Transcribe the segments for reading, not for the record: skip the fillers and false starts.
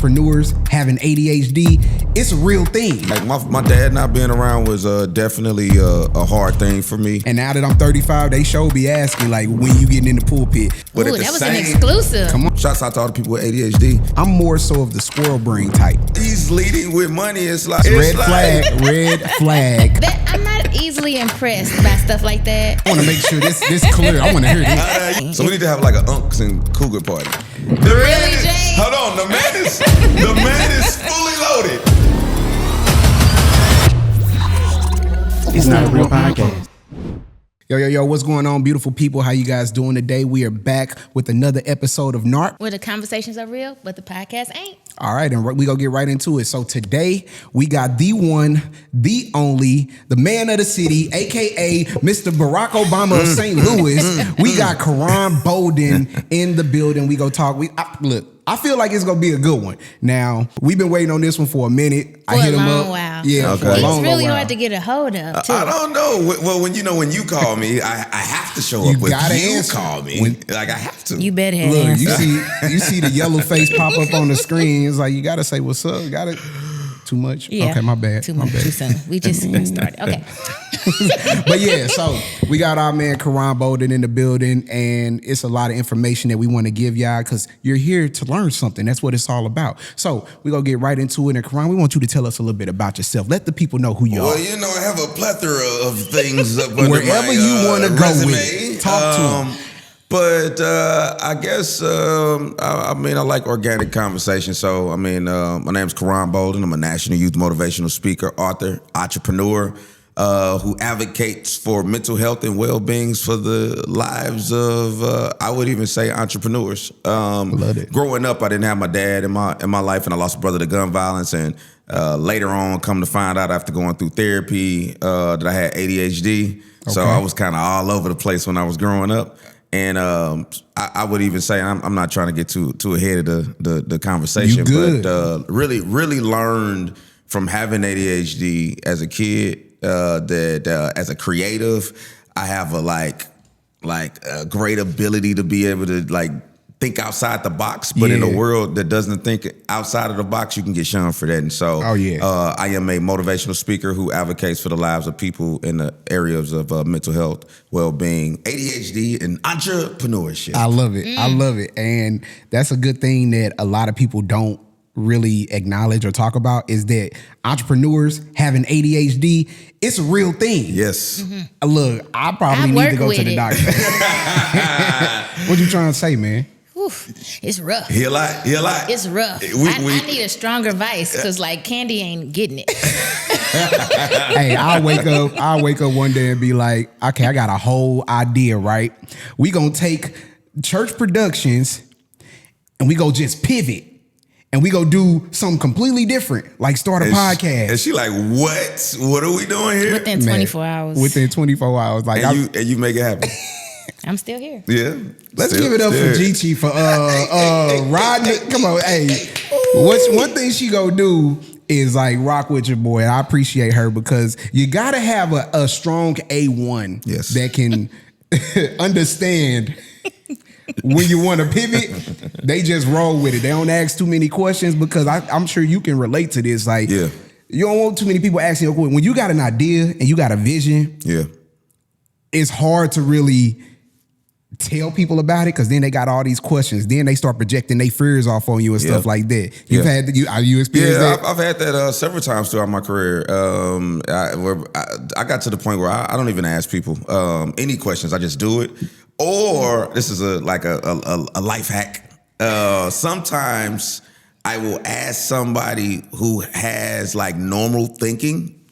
entrepreneurs having ADHD, it's a real thing. Like my dad not being around was definitely a hard thing for me. And now that I'm 35, they sure be asking like, when you getting in the pulpit. But ooh, that was an exclusive. Come on. Shouts out to all the people with ADHD. I'm more so of the squirrel brain type. He's leading with money. It's like red flag. I'm not easily impressed by stuff like that. I want to make sure this clear. I want to hear this. So we need to have like an Unks and Cougar party. Really, Jay? Hold on, the man is fully loaded. It's not a real podcast. Yo, what's going on, beautiful people? How you guys doing today? We are back with another episode of NARP. Where the conversations are real, but the podcast ain't. All right, and we gonna get right into it. So today, we got the one, the only, the man of the city, a.k.a. Mr. Barack Obama of St. Louis. We got Koran Bolden in the building. We go talk. Look, I feel like it's gonna be a good one. Now, we've been waiting on this one for a minute. I hit him up. While. Yeah, okay. For a long, it's really long hard to get a hold of, too. I don't know. Well, when you call me, I have to show up. You gotta answer. Call me. I have to. You better have Look, answer. you see the yellow face pop up on the screen. It's like you gotta say what's up. Got it. Too much? Yeah. Okay, my bad. Too much. Too soon. We just started. Okay. But yeah, so we got our man Koran Bolden in the building, and it's a lot of information that we want to give y'all because you're here to learn something. That's what it's all about. So we're going to get right into it. And Koran, we want you to tell us a little bit about yourself. Let the people know who you are. Well, I have a plethora of things up under wherever my you want to go resume. with it. Talk to them. But I guess, I like organic conversation. So, my name's Koran Bolden. I'm a national youth motivational speaker, author, entrepreneur, who advocates for mental health and well-being for the lives of, I would even say, entrepreneurs. Love it. Growing up, I didn't have my dad in my life, and I lost a brother to gun violence. And later on, come to find out after going through therapy that I had ADHD. Okay. So I was kind of all over the place when I was growing up. And I would even say, I'm not trying to get too ahead of the conversation, but really learned from having ADHD as a kid that as a creative, I have a a great ability to be able to think outside the box, but in a world that doesn't think outside of the box, you can get shunned for that. And so I am a motivational speaker who advocates for the lives of people in the areas of mental health, well-being, ADHD, and entrepreneurship. I love it. I love it. And that's a good thing that a lot of people don't really acknowledge or talk about is that entrepreneurs having ADHD, it's a real thing. Yes. Mm-hmm. Look, I probably need to go to the doctor. What you trying to say, man? Oof, it's rough. He a lot. It's rough. I need a stronger vice because Candy ain't getting it. Hey, I'll wake up one day and be like, okay, I got a whole idea, right? We gonna take church productions and we go just pivot. And we go do something completely different, like start a podcast. And she like, what? What are we doing here? Within 24 hours. Within 24 hours. And you make it happen. I'm still here. Yeah. Let's give it up for Gigi for riding. Come on, hey. What's one thing she gonna do is rock with your boy. I appreciate her because you gotta have a strong A1 that can understand. When you want to pivot, they just roll with it. They don't ask too many questions because I'm sure you can relate to this. You don't want too many people asking you. When you got an idea and you got a vision, it's hard to really tell people about it because then they got all these questions. Then they start projecting their fears off on you and stuff like that. You experienced that? I've had that several times throughout my career. I got to the point where I don't even ask people any questions. I just do it. Or this is a life hack. Sometimes I will ask somebody who has normal thinking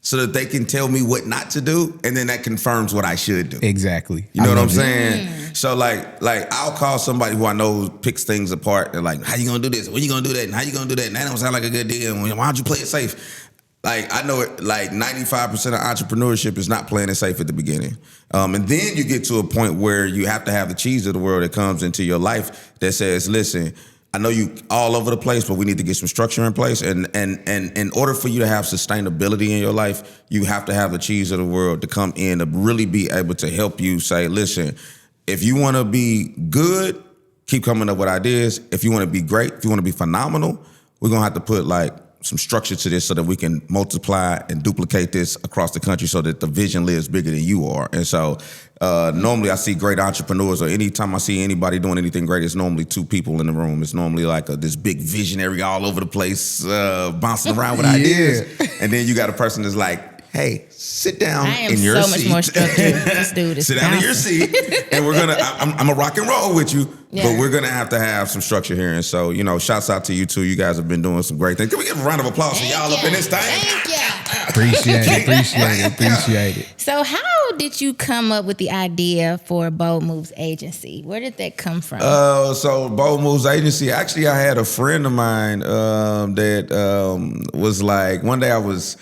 so that they can tell me what not to do, and then that confirms what I should do. Exactly. You know what I'm saying? So I'll call somebody who I know picks things apart and how you gonna do this? When you gonna do that? And how you gonna do that? And that don't sound like a good deal. Why don't you play it safe? I know it. 95% of entrepreneurship is not playing it safe at the beginning, and then you get to a point where you have to have the cheese of the world that comes into your life that says, "Listen, I know you all over the place, but we need to get some structure in place. And in order for you to have sustainability in your life, you have to have the cheese of the world to come in to really be able to help you say, listen, if you want to be good, keep coming up with ideas. If you want to be great, if you want to be phenomenal, we're going to have to put like some structure to this so that we can multiply and duplicate this across the country so that the vision lives bigger than you are. And so normally I see great entrepreneurs, or anytime I see anybody doing anything great, it's normally two people in the room. It's normally like this big visionary all over the place, bouncing around with ideas. And then you got a person that's like, hey, sit down in your seat. I am so much more structured. Let's do this. Sit down in your seat, and I'm gonna rock and roll with you, but we're gonna have to have some structure here. And so, shouts out to you two. You guys have been doing some great things. Can we give a round of applause for y'all up in this thing? Thank you. Appreciate it. So how did you come up with the idea for Bold Moves Agency? Where did that come from? So Bold Moves Agency, actually I had a friend of mine that was like, one day I was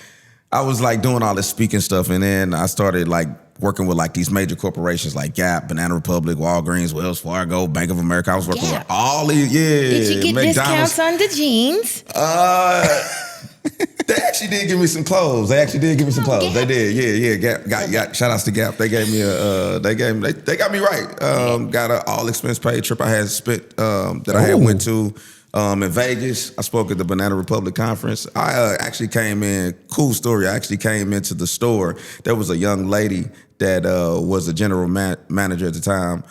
like doing all this speaking stuff, and then I started like working with like these major corporations like Gap, Banana Republic, Walgreens, Wells Fargo, Bank of America. I was working with all these, Did you get McDonald's. discounts on the jeans? They actually did give me some clothes. They Gap. They did, Gap. Shout outs to Gap. They gave me they got me right. Got an all expense paid trip I had spent that I had went to. In Vegas, I spoke at the Banana Republic conference. I actually came in, cool story, I actually came into the store. There was a young lady that was a general manager at the time,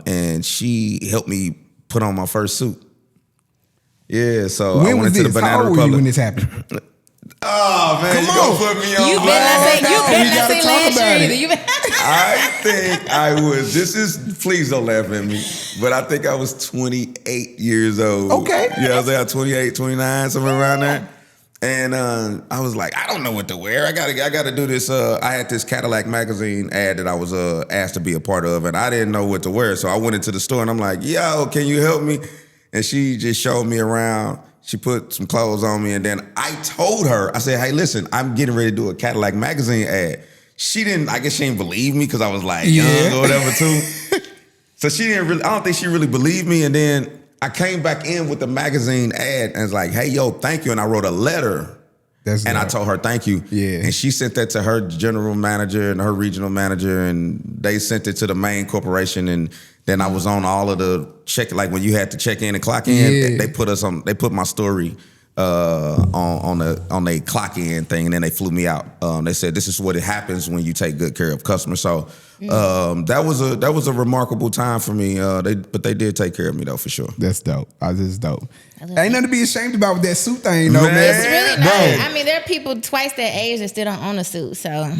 and she helped me put on my first suit. Yeah, so when I went to the Banana Republic. How old were you when this happened? Oh, man, you gonna put me on. You better not say last year either. I think I was, please don't laugh at me, but I think I was 28 years old. Okay. Yeah, I was like 28, 29, somewhere around there. And I was like, I don't know what to wear. I gotta do this. I had this Cadillac magazine ad that I was asked to be a part of, and I didn't know what to wear. So I went into the store and I'm like, yo, can you help me? And she just showed me around. She put some clothes on me, and then I told her, I said, hey, listen, I'm getting ready to do a Cadillac magazine ad. I guess she didn't believe me because I was like young or whatever too. So I don't think she really believed me. And then I came back in with the magazine ad and was like, hey, yo, thank you. And I wrote a letter. I told her thank you. Yeah. And she sent that to her general manager and her regional manager, and they sent it to the main corporation. And then I was on all of the like when you had to check in and clock in, they put my story on a clock in thing, and then they flew me out. They said this is what it happens when you take good care of customers. So that was a remarkable time for me. But they did take care of me though, for sure. That's dope. That's dope. Ain't nothing to be ashamed about with that suit thing, though, man. It's really not. I mean, there are people twice that age that still don't own a suit. So I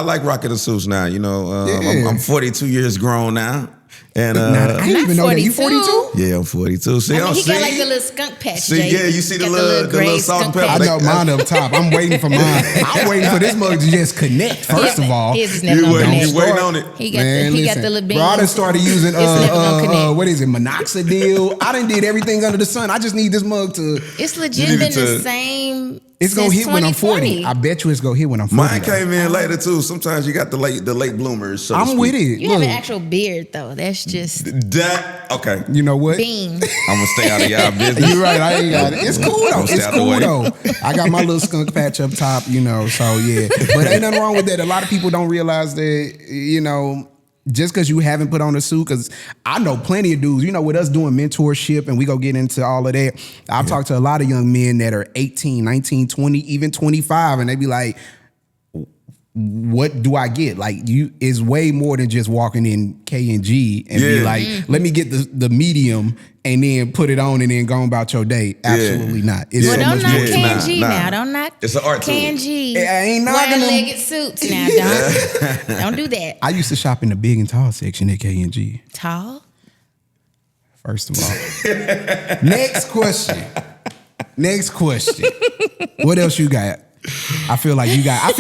like rocking the suits now. I'm 42 years grown now. And I didn't even know that. You 42? Yeah, I'm 42. See, he got like the little skunk patch. You see the little salt and pepper. I know mine up top. I'm waiting for mine. I'm waiting for this mug to just connect. First of all, you waiting on it. He got the little beans. Bro, I done started using what is it, minoxidil. I done did everything under the sun. I just need this mug to. It's legit been the same. It's gonna hit when I'm 40. I bet you it's gonna hit when I'm 40. Mine came in later too. Sometimes you got the late bloomers. So I'm with it. You have an actual beard though. That's just that. Okay. You know what? Bean. I'm gonna stay out of y'all business. You're right. I ain't got it. It's cool though. It's cool though. I got my little skunk patch up top. So yeah. But ain't nothing wrong with that. A lot of people don't realize that. Just because you haven't put on a suit, because I know plenty of dudes, with us doing mentorship, and we go get into all of that. I've talked to a lot of young men that are 18, 19, 20, even 25, and they be like, what do I get? Like, it's way more than just walking in K&G and be like, let me get the medium and then put it on and then go about your day. Absolutely not. It's don't knock K&G now. Don't knock it's an art K&G. I ain't knocking them. Wide-legged suits now. Don't do that. I used to shop in the big and tall section at K&G. Tall? First of all. Next question. What else you got? I feel like you got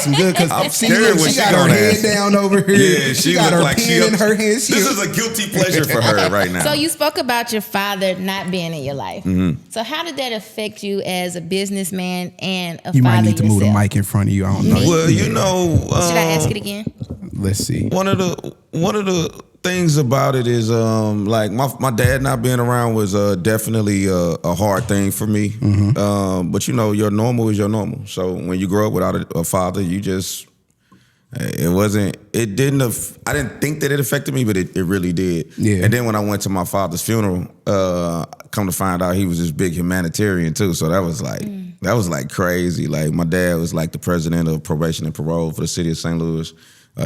some good, because I'm scared when she got her head down over here. Yeah, she got her pen in her hand. This is a guilty pleasure for her right now. So you spoke about your father not being in your life. Mm-hmm. So how did that affect you as a businessman and a father? You might need to yourself? move the mic in front of you. I don't know. Well, should I ask it again? Let's see. One of the things about it is like my dad not being around was definitely a hard thing for me. Mm-hmm. But your normal is your normal. So when you grow up without a father, you just It wasn't. It didn't. I didn't think that it affected me, but it really did. Yeah. And then when I went to my father's funeral, come to find out he was this big humanitarian too. So that was like crazy. Like my dad was like the president of probation and parole for the city of St. Louis.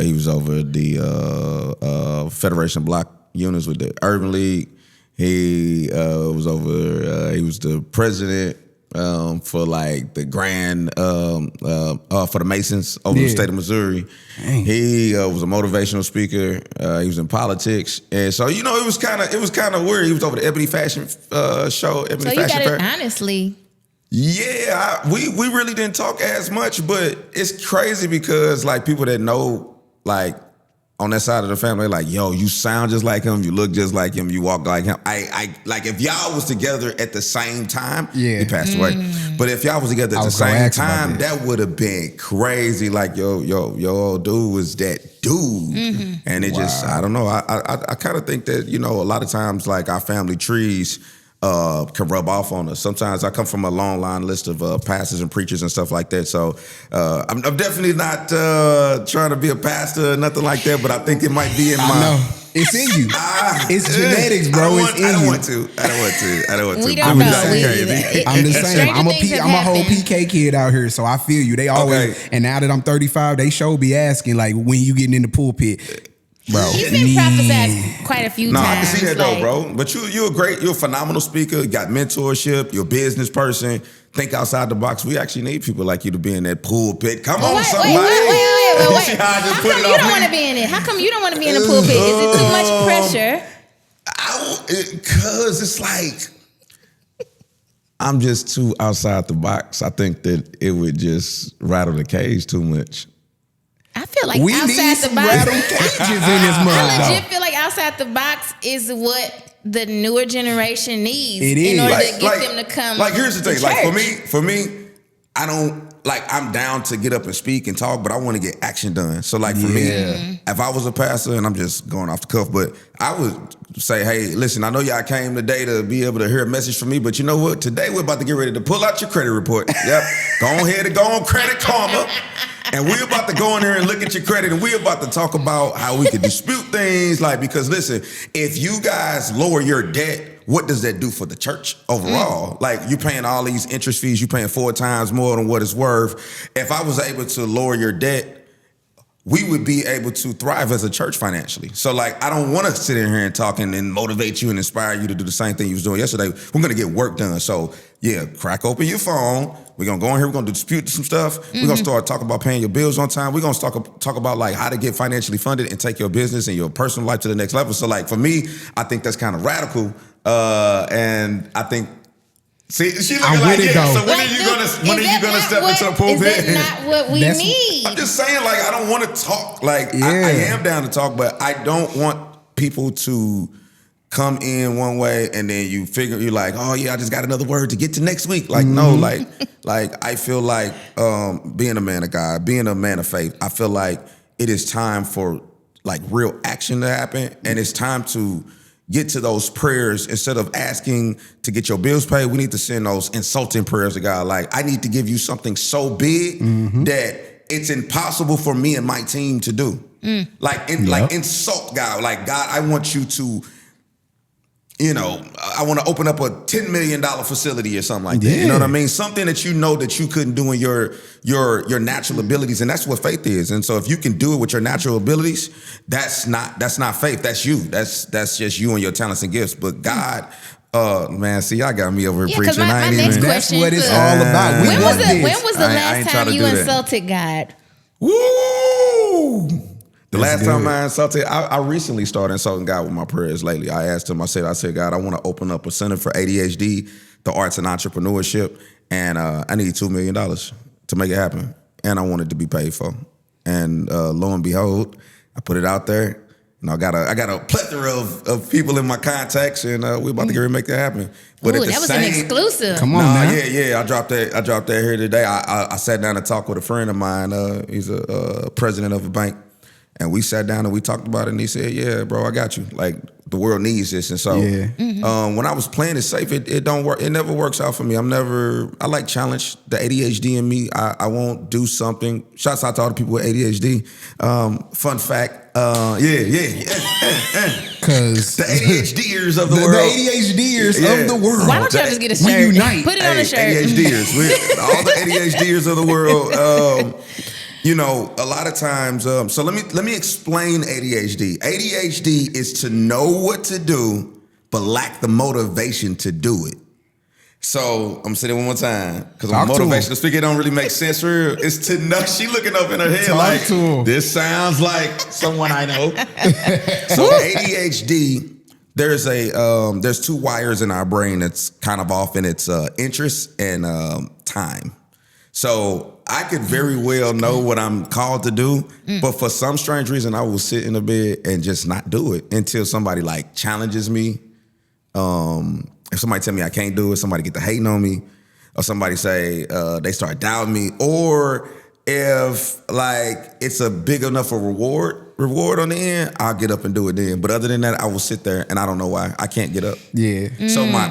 He was over the Federation of Block Units with the Urban League. He was over. He was the president for like the grand for the Masons over the state of Missouri. Dang. He was a motivational speaker. He was in politics, and so it was kind of weird. He was over the Ebony Fashion show. Ebony so you Fashion got Fair. it honestly. Yeah, we really didn't talk as much, but it's crazy because like people that know like on that side of the family, like, yo, you sound just like him, you look just like him, you walk like him. I like if y'all was together at the same time, he passed away. But if y'all was together at the same time, that would have been crazy. Like, yo, old dude was that dude. And it just, I don't know. I kind of think that, a lot of times like our family trees can rub off on us. Sometimes I come from a long line list of pastors and preachers and stuff like that. So I'm definitely not trying to be a pastor or nothing like that, but I think it might be in my... No, it's in you. It's genetics, bro. I don't want to. We don't know. I'm the same. I'm a whole PK kid out here, so I feel you. They always... And now that I'm 35, they sure be asking, like, when you getting in the pulpit... Bro, you've been prophesied quite a few times. No, I can see that though, bro. But you're a phenomenal speaker. You got mentorship. You're a business person. Think outside the box. We actually need people like you to be in that pulpit. Come on, somebody. Wait. See how I just How put come it you off don't me? want to be in it? How come you don't want to be in the pulpit? Is it too much pressure? Because it's like I'm just too outside the box. I think that it would just rattle the cage too much. I feel like we outside the box. Rattle cages in this mother. I legit feel like outside the box is what the newer generation needs in order to get them to come. Like here's the thing. Like for me, I don't I'm down to get up and speak and talk, but I want to get action done. So like for me, if I was a pastor, and I'm just going off the cuff, but I would say, hey, listen, I know y'all came today to be able to hear a message from me, but you know what? Today we're about to get ready to pull out your credit report. Yep. Go ahead and go on Credit Karma. And we're about to go in there and look at your credit, and we're about to talk about how we can dispute things. Like, because listen, if you guys lower your debt, what does that do for the church overall? Like, you're paying all these interest fees, you're paying 4 times more than what it's worth. If I was able to lower your debt, we would be able to thrive as a church financially. So like, I don't want to sit in here and talk and motivate you and inspire you to do the same thing you was doing yesterday. We're going to get work done. So yeah, crack open your phone. We're going to go in here. We're going to dispute some stuff. We're going to start talking about paying your bills on time. We're going to talk about like how to get financially funded and take your business and your personal life to the next level. So like for me, I think that's kind of radical. And I think, see, she looking like, so when are you gonna step into the pulpit? Is that not what we need? I'm just saying, like, I don't want to talk. Like, I am down to talk, but I don't want people to come in one way and then you're like, oh yeah, I just got another word to get to next week. Like, no, like I feel like being a man of God, being a man of faith, I feel like it is time for like real action to happen, and it's time to get to those prayers. Instead of asking to get your bills paid, we need to send those insulting prayers to God. Like, I need to give you something so big that it's impossible for me and my team to do. Like insult God. Like, God, I want you to, I want to open up a $10 million facility or something like that. You know what I mean? Something that you know that you couldn't do in your natural abilities, and that's what faith is. And so if you can do it with your natural abilities, that's not faith. That's you. That's just you and your talents and gifts. But God, man, see, y'all got me over here preaching. My next question, that's what it's all about. When was the last time you insulted God? Woo! The last time I insulted, I recently started insulting God with my prayers lately. I asked him, I said, God, I want to open up a center for ADHD, the arts and entrepreneurship, and I need $2 million to make it happen. And I want it to be paid for. And lo and behold, I put it out there. And I got a plethora of people in my contacts, and we're about to get ready to make that happen. But that was an exclusive. Come on, man. Yeah. I dropped that here today. I sat down and talked with a friend of mine. He's a president of a bank. And we sat down and we talked about it, and he said, yeah, bro, I got you. Like, the world needs this. And so when I was playing it safe, it don't work. It never works out for me. I like challenge. The ADHD in me, I won't do something. Shouts out to all the people with ADHD. Fun fact, because the ADHDers of the world. The ADHDers of the world. Why don't y'all just get a shirt? We unite. Put it on a shirt. ADHDers. All the ADHDers of the world. You know, a lot of times, so let me explain ADHD. ADHD is to know what to do, but lack the motivation to do it. So I'm gonna say that one more time, because motivational speaking don't really make sense for her. It's to know. She looking up in her head this sounds like someone I know. So ADHD, there's two wires in our brain that's kind of off in its interest and time. So I could very well know what I'm called to do, but for some strange reason, I will sit in the bed and just not do it until somebody like challenges me. If somebody tell me I can't do it, somebody get to hating on me, or somebody say they start doubting me, or if like it's a big enough a reward on the end, I'll get up and do it then. But other than that, I will sit there and I don't know why I can't get up. Yeah. So my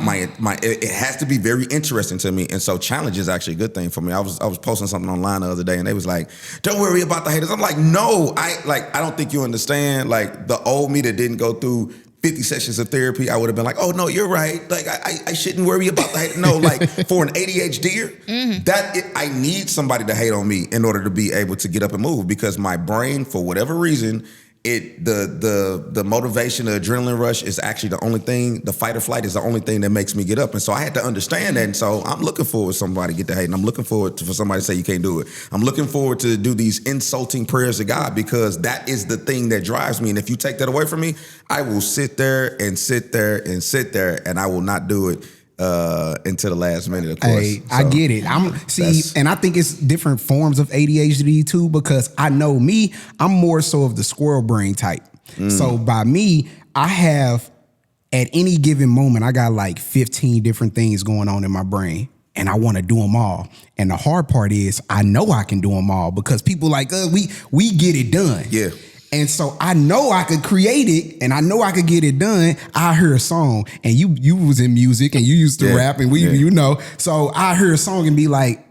it has to be very interesting to me, and so challenge is actually a good thing for me. I was posting something online the other day, and they was like, "Don't worry about the haters." I'm like, no, I don't think you understand. Like the old me that didn't go through 50 sessions of therapy, I would have been like, oh, no, you're right. Like, I shouldn't worry about the hate. No, like, for an ADHDer, I need somebody to hate on me in order to be able to get up and move, because my brain, for whatever reason, the motivation, the adrenaline rush is actually the only thing, the fight or flight is the only thing that makes me get up. And so I had to understand that. And so I'm looking forward to somebody get the hate. And I'm looking forward for somebody to say you can't do it. I'm looking forward to do these insulting prayers to God, because that is the thing that drives me. And if you take that away from me, I will sit there and sit there and sit there, and I will not do it until the last minute, of course. Hey, so, I get it. And I think it's different forms of ADHD too, because I know me, I'm more so of the squirrel brain type. So by me, I have at any given moment, I got like 15 different things going on in my brain, and I want to do them all. And the hard part is I know I can do them all, because people like us, we get it done. Yeah. And so I know I could create it, and I know I could get it done. I hear a song, and you was in music, and you used to rap, and you know. So I hear a song and be like,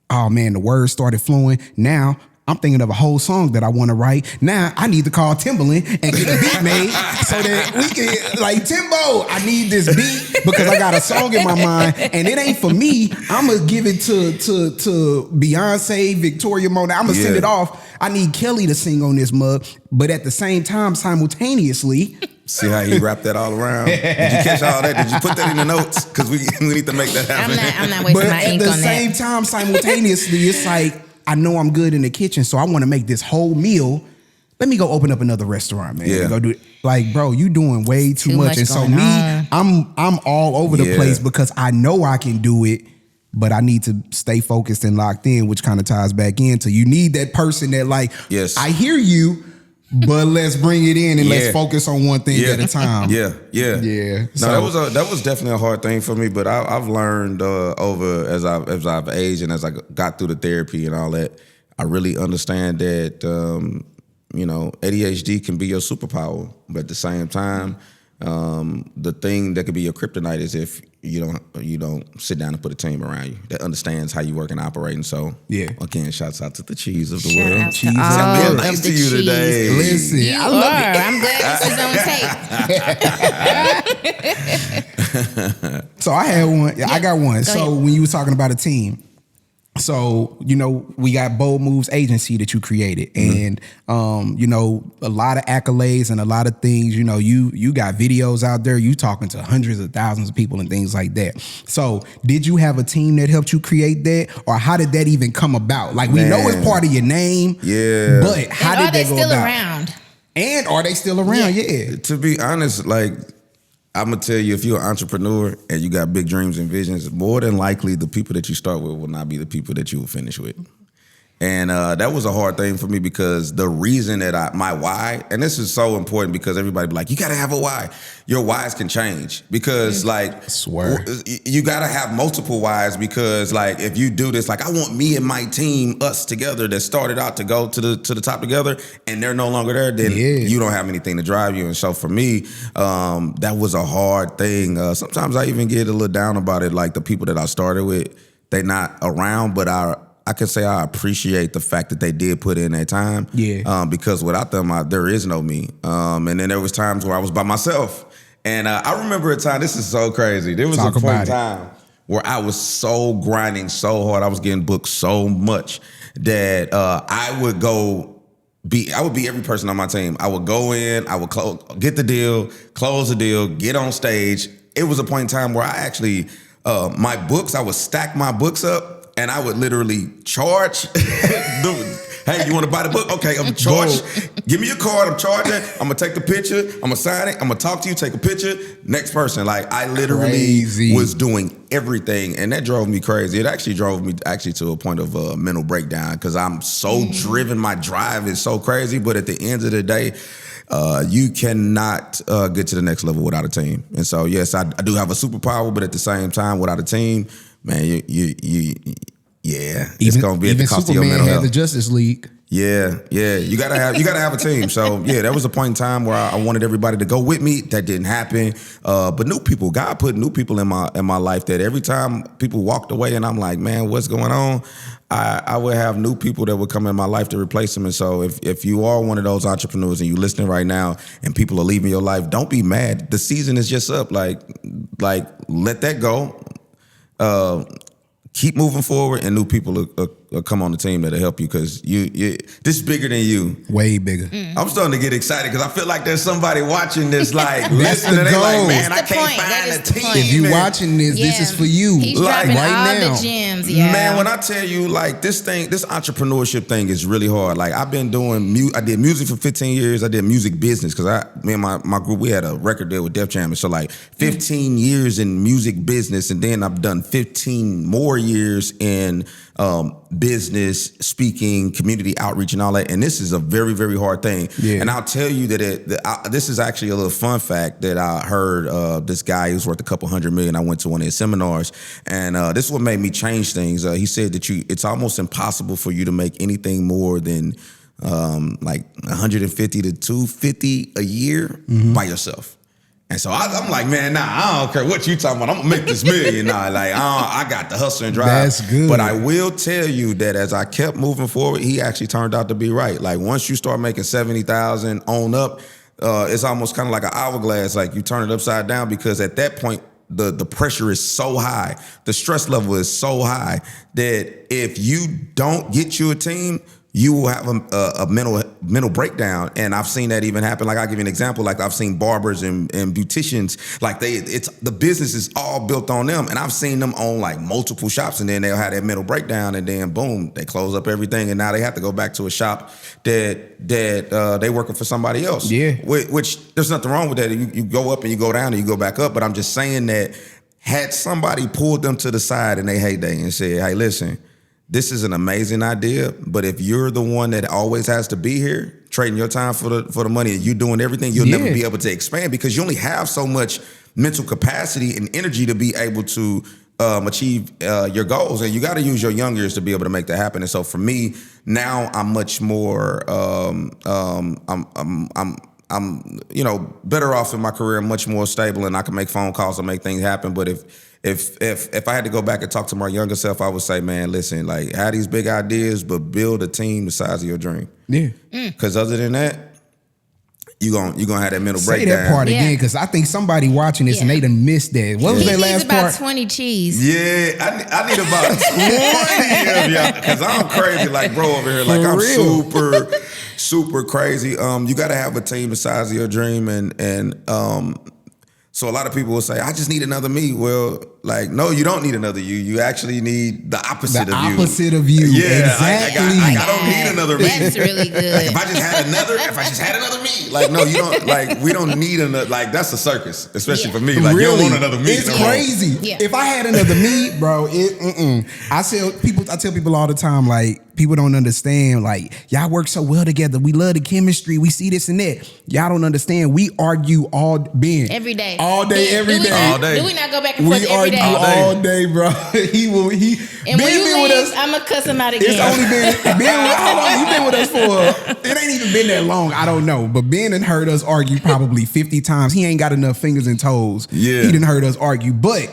oh man, the words started flowing. Now I'm thinking of a whole song that I want to write. Now I need to call Timbaland and get a beat made so that we can, like, Timbo, I need this beat because I got a song in my mind, and it ain't for me. I'm gonna give it to Beyonce, Victoria Monet. I'm gonna send it off. I need Kelly to sing on this mug, but at the same time, simultaneously. See how he wrapped that all around? Did you catch all that? Did you put that in the notes? Because we need to make that happen. I'm not wasting my ink on that. But at the same time, simultaneously, it's like, I know I'm good in the kitchen, so I want to make this whole meal. Let me go open up another restaurant, man. Yeah. Go do it. Like, bro, you doing way too much. And so I'm all over the place because I know I can do it, but I need to stay focused and locked in, which kind of ties back into you need that person that, like, I hear you, but let's bring it in and let's focus on one thing at a time. Yeah. No, so, that was definitely a hard thing for me, but I've learned over as I've aged and as I got through the therapy and all that, I really understand that ADHD can be your superpower, but at the same time, the thing that could be your kryptonite is if you don't sit down and put a team around you that understands how you work and operate. And so, again, shouts out to the cheese of the world. Cheese I'm nice to you today. Listen, I love it. I'm glad this is on tape. So I had one. I got one. So when you were talking about a team, so, we got Bold Moves agency that you created, and, a lot of accolades and a lot of things, you got videos out there, you talking to hundreds of thousands of people and things like that. So did you have a team that helped you create that, or how did that even come about? Like, we know it's part of your name, but how did that go about? Around? And are they still around? Yeah. To be honest, like, I'm going to tell you, if you're an entrepreneur and you got big dreams and visions, more than likely the people that you start with will not be the people that you will finish with. And that was a hard thing for me because the reason that my why, and this is so important because everybody be like, you got to have a why. Your whys can change because you got to have multiple whys because like if you do this, like I want me and my team, us together that started out to go to the top together and they're no longer there, then you don't have anything to drive you. And so for me, that was a hard thing. Sometimes I even get a little down about it. Like the people that I started with, they're not around, but I can say I appreciate the fact that they did put in their time. Yeah. Because without them, there is no me. And then there was times where I was by myself. And I remember a time, this is so crazy. There was a point in time where I was so grinding so hard. I was getting booked so much that I would be every person on my team. I would go in, I would get the deal, close the deal, get on stage. It was a point in time where I actually, my books, I would stack my books up. And I would literally charge. Hey, you want to buy the book? Okay, I'm charged. Give me your card. I'm charging. I'm gonna take the picture. I'm gonna sign it. I'm gonna talk to you. Take a picture. Next person. Like I literally was doing everything, and that drove me crazy. It actually drove me to a point of mental breakdown because I'm so driven. My drive is so crazy. But at the end of the day, you cannot get to the next level without a team. And so, yes, I do have a superpower, but at the same time, without a team, man, it's gonna be at the cost of your mental health. Had the Justice League. Yeah, you gotta have a team. So yeah, there was a point in time where I wanted everybody to go with me. That didn't happen. But new people, God put new people in my life. That every time people walked away, and I'm like, man, what's going on? I would have new people that would come in my life to replace them. And so if you are one of those entrepreneurs and you're listening right now, and people are leaving your life, don't be mad. The season is just up. Like let that go. Keep moving forward, and new people will come on the team that'll help you because this is bigger than you. Way bigger. I'm starting to get excited because I feel like there's somebody watching this, like listening. They like, man, I can't find a team. If you watching this, this is for you. He's like dropping right all now. the gems. Yeah. Man, when I tell you, like this entrepreneurship thing is really hard. Like I've been doing, I did music for 15 years. I did music business because me and my group, we had a record deal with Def Jam. So like 15 years in music business, and then I've done 15 more years in business, speaking, community outreach, and all that. And this is a very, very hard thing. Yeah. And I'll tell you that this is actually a little fun fact that I heard this guy who's worth a couple $100 million. I went to one of his seminars, and this is what made me change things. He said that it's almost impossible for you to make anything more than like 150 to 250 a year by yourself. And so I'm like, man, I don't care what you talking about. I'm gonna make this million now. Like, I got the hustle and drive. That's good. But I will tell you that as I kept moving forward, he actually turned out to be right. Like once you start making 70,000 on up, it's almost kind of like an hourglass. Like you turn it upside down because at that point, the pressure is so high, the stress level is so high that if you don't get you a team, you will have a mental breakdown. And I've seen that even happen. Like I'll give you an example. Like I've seen barbers and beauticians, like the business is all built on them. And I've seen them own like multiple shops, and then they'll have that mental breakdown, and then boom, they close up everything. And now they have to go back to a shop that they working for somebody else. Yeah. Which there's nothing wrong with that. You go up and you go down and you go back up. But I'm just saying that had somebody pulled them to the side in their heyday and said, hey, listen, this is an amazing idea, but if you're the one that always has to be here, trading your time for the money, and you doing everything, you'll never be able to expand because you only have so much mental capacity and energy to be able to achieve your goals, and you got to use your young years to be able to make that happen. And so for me now, I'm much more I'm better off in my career. I'm much more stable, and I can make phone calls and make things happen. But if I had to go back and talk to my younger self, I would say, man, listen, like have these big ideas, but build a team the size of your dream. Yeah. Because other than that, you're gonna have that mental breakdown. Say that part again, because I think somebody watching this and they done missed that. What was that last part? About 20 cheese. Yeah, I need about 20 of y'all, because I'm crazy like bro over here. Like I'm super crazy. You got to have a team the size of your dream, and so a lot of people will say, I just need another me. Well, like, no, you don't need another you. You actually need the opposite of you. The opposite of you. Yeah, exactly. I don't need another me. That's really good. Like, if I just had another me, like, no, you don't. Like, we don't need another. Like, that's a circus, especially for me. Like, you don't want another me. It's crazy. Yeah. If I had another me, bro, I tell people all the time, like, people don't understand, like, y'all work so well together. We love the chemistry. We see this and that. Y'all don't understand. We argue every day. All day, every day. All day. Do we not go back and forth every day? All day, bro. And when you leave, I'm going to cuss him out again. It's only been how long you been with us for? It ain't even been that long. I don't know. But Ben done heard us argue probably 50 times. He ain't got enough fingers and toes. Yeah. He done heard us argue. But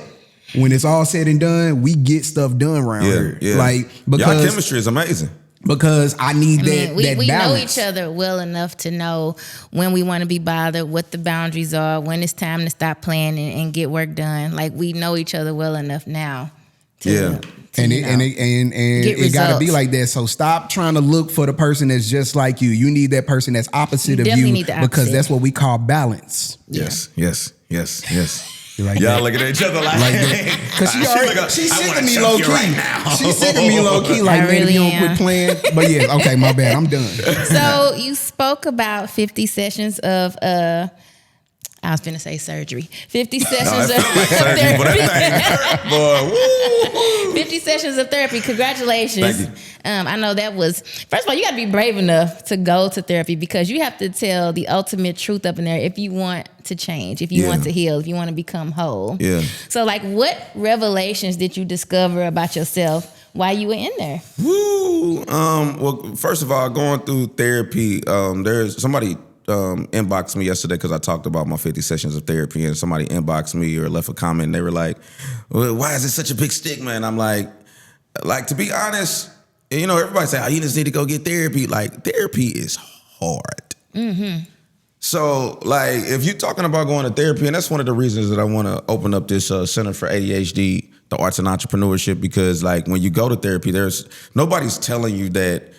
when it's all said and done, we get stuff done around here. Yeah. Like, because y'all chemistry is amazing. Because I need that we balance. know each other well enough to know when we want to be bothered, what the boundaries are, when it's time to stop playing and get work done. Like, we know each other well enough now. Yeah. And it gotta be like that. So stop trying to look for the person that's just like you. You need that person that's opposite of you, because that's what we call balance. Yes. Like y'all that. looking at each other like that. Because she's sick of me low key. Right now. She's sick of me low key. Like, man, if you don't quit playing. But yeah, okay, my bad. I'm done. So you spoke about 50 sessions of I was finna say surgery. 50 sessions of therapy. Boy, woo. 50 sessions of therapy. Congratulations. Thank you. I know that was, first of all, you got to be brave enough to go to therapy, because you have to tell the ultimate truth up in there if you want to change, if you want to heal, if you want to become whole. Yeah. So, like, what revelations did you discover about yourself while you were in there? Woo. Well, first of all, going through therapy, there's somebody inboxed me yesterday because I talked about my 50 sessions of therapy, and somebody inboxed me or left a comment, and they were like, well, why is it such a big stigma? And I'm like, to be honest, you know, everybody say, oh, you just need to go get therapy. Like, therapy is hard. Mm-hmm. So, like, if you're talking about going to therapy, and that's one of the reasons that I want to open up this Center for ADHD, the Arts and Entrepreneurship, because, like, when you go to therapy, nobody's telling you that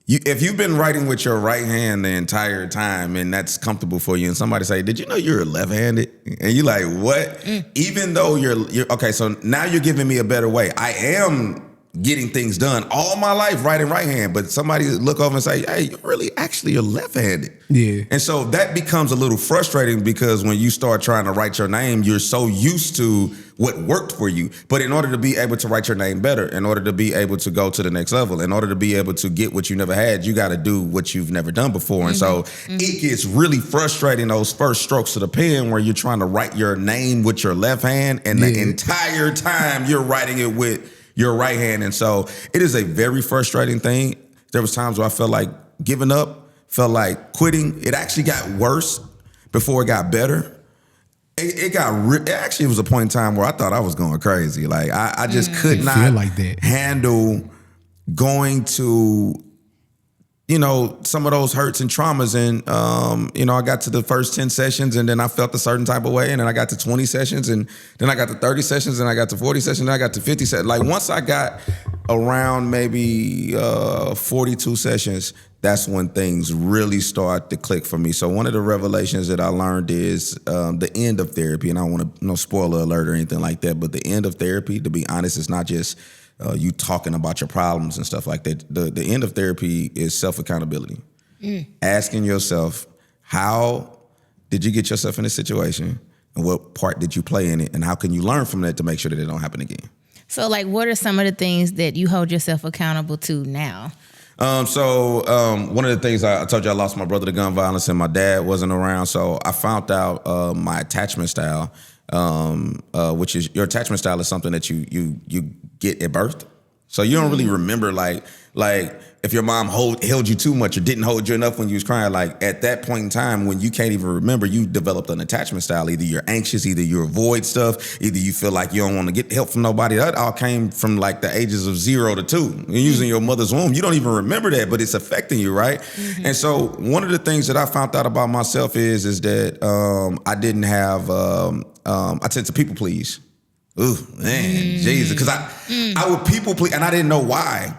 if you've been writing with your right hand the entire time and that's comfortable for you, and somebody say, did you know you're left-handed? And you're like, what? Even though you're okay, so now you're giving me a better way. I am getting things done all my life writing right hand, but somebody look over and say, hey, you're left-handed. Yeah. And so that becomes a little frustrating, because when you start trying to write your name, you're so used to what worked for you. But in order to be able to write your name better, in order to be able to go to the next level, in order to be able to get what you never had, you got to do what you've never done before. And so it gets really frustrating, those first strokes of the pen, where you're trying to write your name with your left hand, and the entire time you're writing it with your right hand. And so it is a very frustrating thing. There was times where I felt like giving up, felt like quitting. It actually got worse before it got better. It actually was a point in time where I thought I was going crazy. Like, I just could not handle going to, you know, some of those hurts and traumas. And, you know, I got to the first 10 sessions, and then I felt a certain type of way. And then I got to 20 sessions, and then I got to 30 sessions, and I got to 40 sessions, and I got to 50 sessions. Like, once I got around maybe 42 sessions, that's when things really start to click for me. So one of the revelations that I learned is the end of therapy, and I don't want to, no spoiler alert or anything like that, but the end of therapy, to be honest, is not just you talking about your problems and stuff like that. The end of therapy is self-accountability. Asking yourself, how did you get yourself in this situation, and what part did you play in it, and how can you learn from that to make sure that it don't happen again? So, like, what are some of the things that you hold yourself accountable to now? So one of the things I told you, I lost my brother to gun violence, and my dad wasn't around. So I found out my attachment style, which is, your attachment style is something that you get at birth. So you don't really remember, like if your mom held you too much or didn't hold you enough when you was crying, like at that point in time when you can't even remember, you developed an attachment style. Either you're anxious, either you avoid stuff, either you feel like you don't want to get help from nobody. That all came from like the ages of 0 to 2. You're using your mother's womb. You don't even remember that, but it's affecting you, right? Mm-hmm. And so one of the things that I found out about myself is that I didn't have, I tend to people please. Ooh, man, Jesus. Because I would people please, and I didn't know why.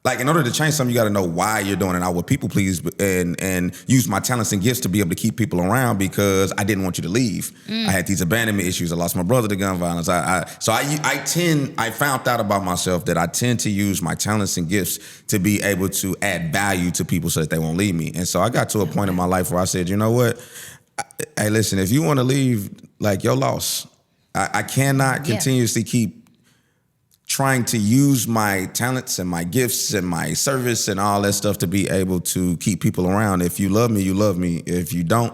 Like, in order to change something, you got to know why you're doing it. I would people please and use my talents and gifts to be able to keep people around because I didn't want you to leave. I had these abandonment issues. I lost my brother to gun violence. I found out about myself that I tend to use my talents and gifts to be able to add value to people so that they won't leave me. And so I got to a point in my life where I said, you know what? Hey, listen, if you want to leave, like, your loss. I cannot continuously keep trying to use my talents and my gifts and my service and all that stuff to be able to keep people around. If you love me, you love me. If you don't,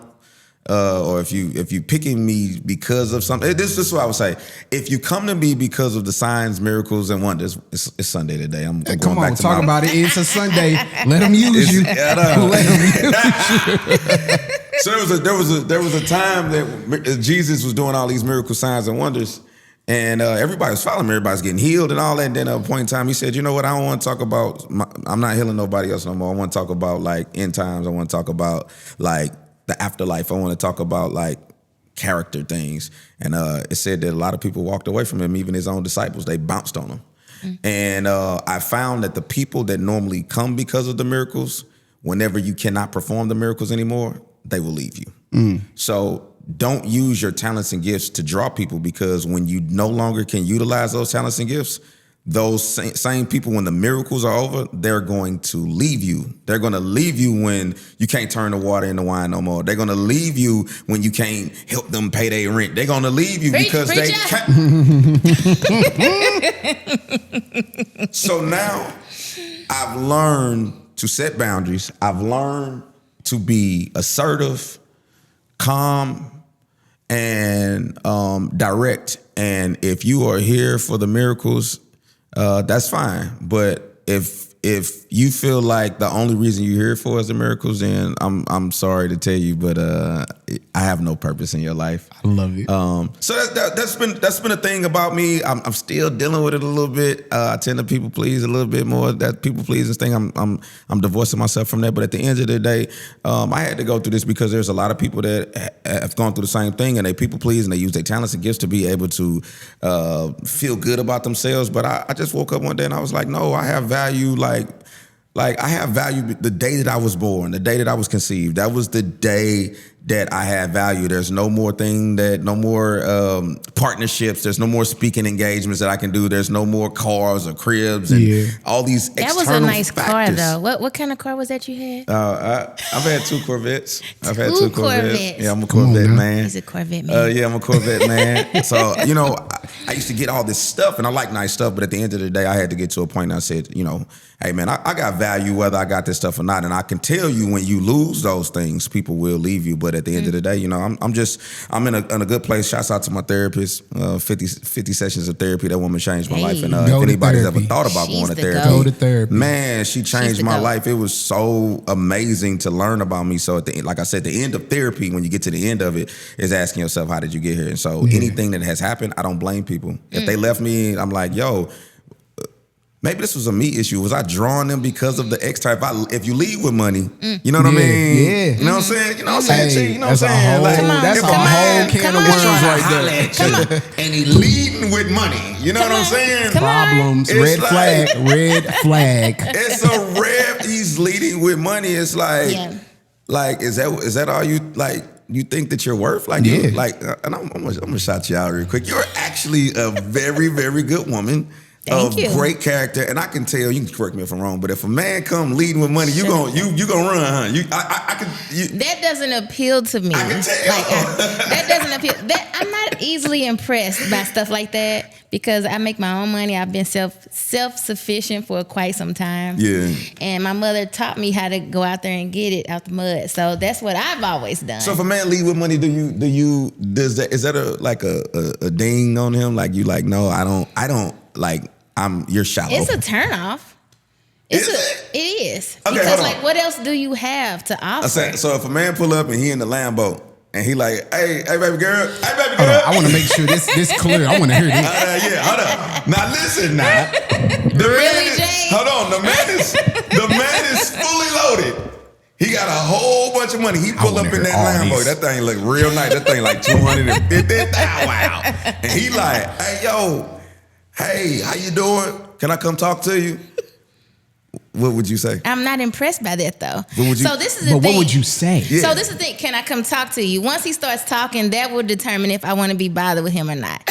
or if you picking me because of something, this is what I would say. If you come to me because of the signs, miracles, and wonders, it's Sunday today. I'm going come on, back to talk about it. It's a Sunday. Let them use you. Let them use you. So there was a time that Jesus was doing all these miracle signs and wonders. And everybody was following me. Everybody's getting healed and all that. And then at a point in time, he said, you know what? I don't want to talk about, I'm not healing nobody else no more. I want to talk about, like, end times. I want to talk about, like, the afterlife. I want to talk about, like, character things. And it said that a lot of people walked away from him, even his own disciples. They bounced on him. And I found that the people that normally come because of the miracles, whenever you cannot perform the miracles anymore, they will leave you. So don't use your talents and gifts to draw people, because when you no longer can utilize those talents and gifts, those same people, when the miracles are over, they're going to leave you. They're going to leave you when you can't turn the water into wine no more. They're going to leave you when you can't help them pay their rent. They're going to leave you because they can't. So now I've learned to set boundaries. I've learned to be assertive, calm, and direct. And if you are here for the miracles, that's fine. But if you feel like the only reason you're here for is the miracles, then I'm sorry to tell you, but I have no purpose in your life. I love it. So that's been a thing about me. I'm still dealing with it a little bit. I tend to people please a little bit more. That people pleasing thing, I'm divorcing myself from that. But at the end of the day, I had to go through this because there's a lot of people that have gone through the same thing, and they people please and they use their talents and gifts to be able to feel good about themselves. But I just woke up one day and I was like, no, I have value. Like I have value the day that I was born, the day that I was conceived. That was the day that I had value. There's no more partnerships. There's no more speaking engagements that I can do. There's no more cars or cribs and all these external factors. That was a nice car, though. What kind of car was that you had? I've had 2 Corvettes. I've had 2 Corvettes. Yeah, I'm a Corvette man. He's a Corvette man. Yeah, I'm a Corvette man. So, you know, I used to get all this stuff, and I like nice stuff, but at the end of the day, I had to get to a point and I said, you know, hey, man, I got value whether I got this stuff or not. And I can tell you when you lose those things, people will leave you. But at the end of the day, you know, I'm in a good place. Shouts out to my therapist. 50 sessions of therapy. That woman changed my life. And if anybody's ever thought about going to therapy, go to therapy. Man, she changed my life. It was so amazing to learn about me. So like I said, the end of therapy, when you get to the end of it, is asking yourself, how did you get here? And so anything that has happened, I don't blame people. If they left me, I'm like, yo, maybe this was a me issue. Was I drawing them because of the X type? If you lead with money, you know what I mean? Yeah. You know what I'm saying? You know what I'm saying? You know what I'm saying? That's a whole can of worms right there. And he leading with money. You know what I'm saying? Problems. Red flag. Red flag. It's a red. He's leading with money. It's like, is that all you like? You think that you're worth? Like, and I'm gonna shout you out real quick. You're actually a very, very good woman. Thank you. Great character, and I can tell. You can correct me if I'm wrong, but if a man come leading with money, you gonna run, huh? That doesn't appeal to me. I can tell. That doesn't appeal. I'm not easily impressed by stuff like that because I make my own money. I've been self-sufficient for quite some time. Yeah. And my mother taught me how to go out there and get it out the mud. So that's what I've always done. So if a man lead with money, is that a ding on him? Like you like, no, I don't like. You're shallow. It's a turnoff. It is. Okay, because like, what else do you have to offer? So if a man pull up and he in the Lambo and he like, hey baby girl, I want to make sure this clear. I want to hear this. Hold on. Now listen, the man is fully loaded. He got a whole bunch of money. He pull up in that Lambo. That thing look real nice. That thing like $250,000. Wow. And he like, hey yo. Hey, how you doing? Can I come talk to you? What would you say? I'm not impressed by that though. So this is the thing. What would you say? Yeah. So this is the thing. Can I come talk to you? Once he starts talking, that will determine if I want to be bothered with him or not.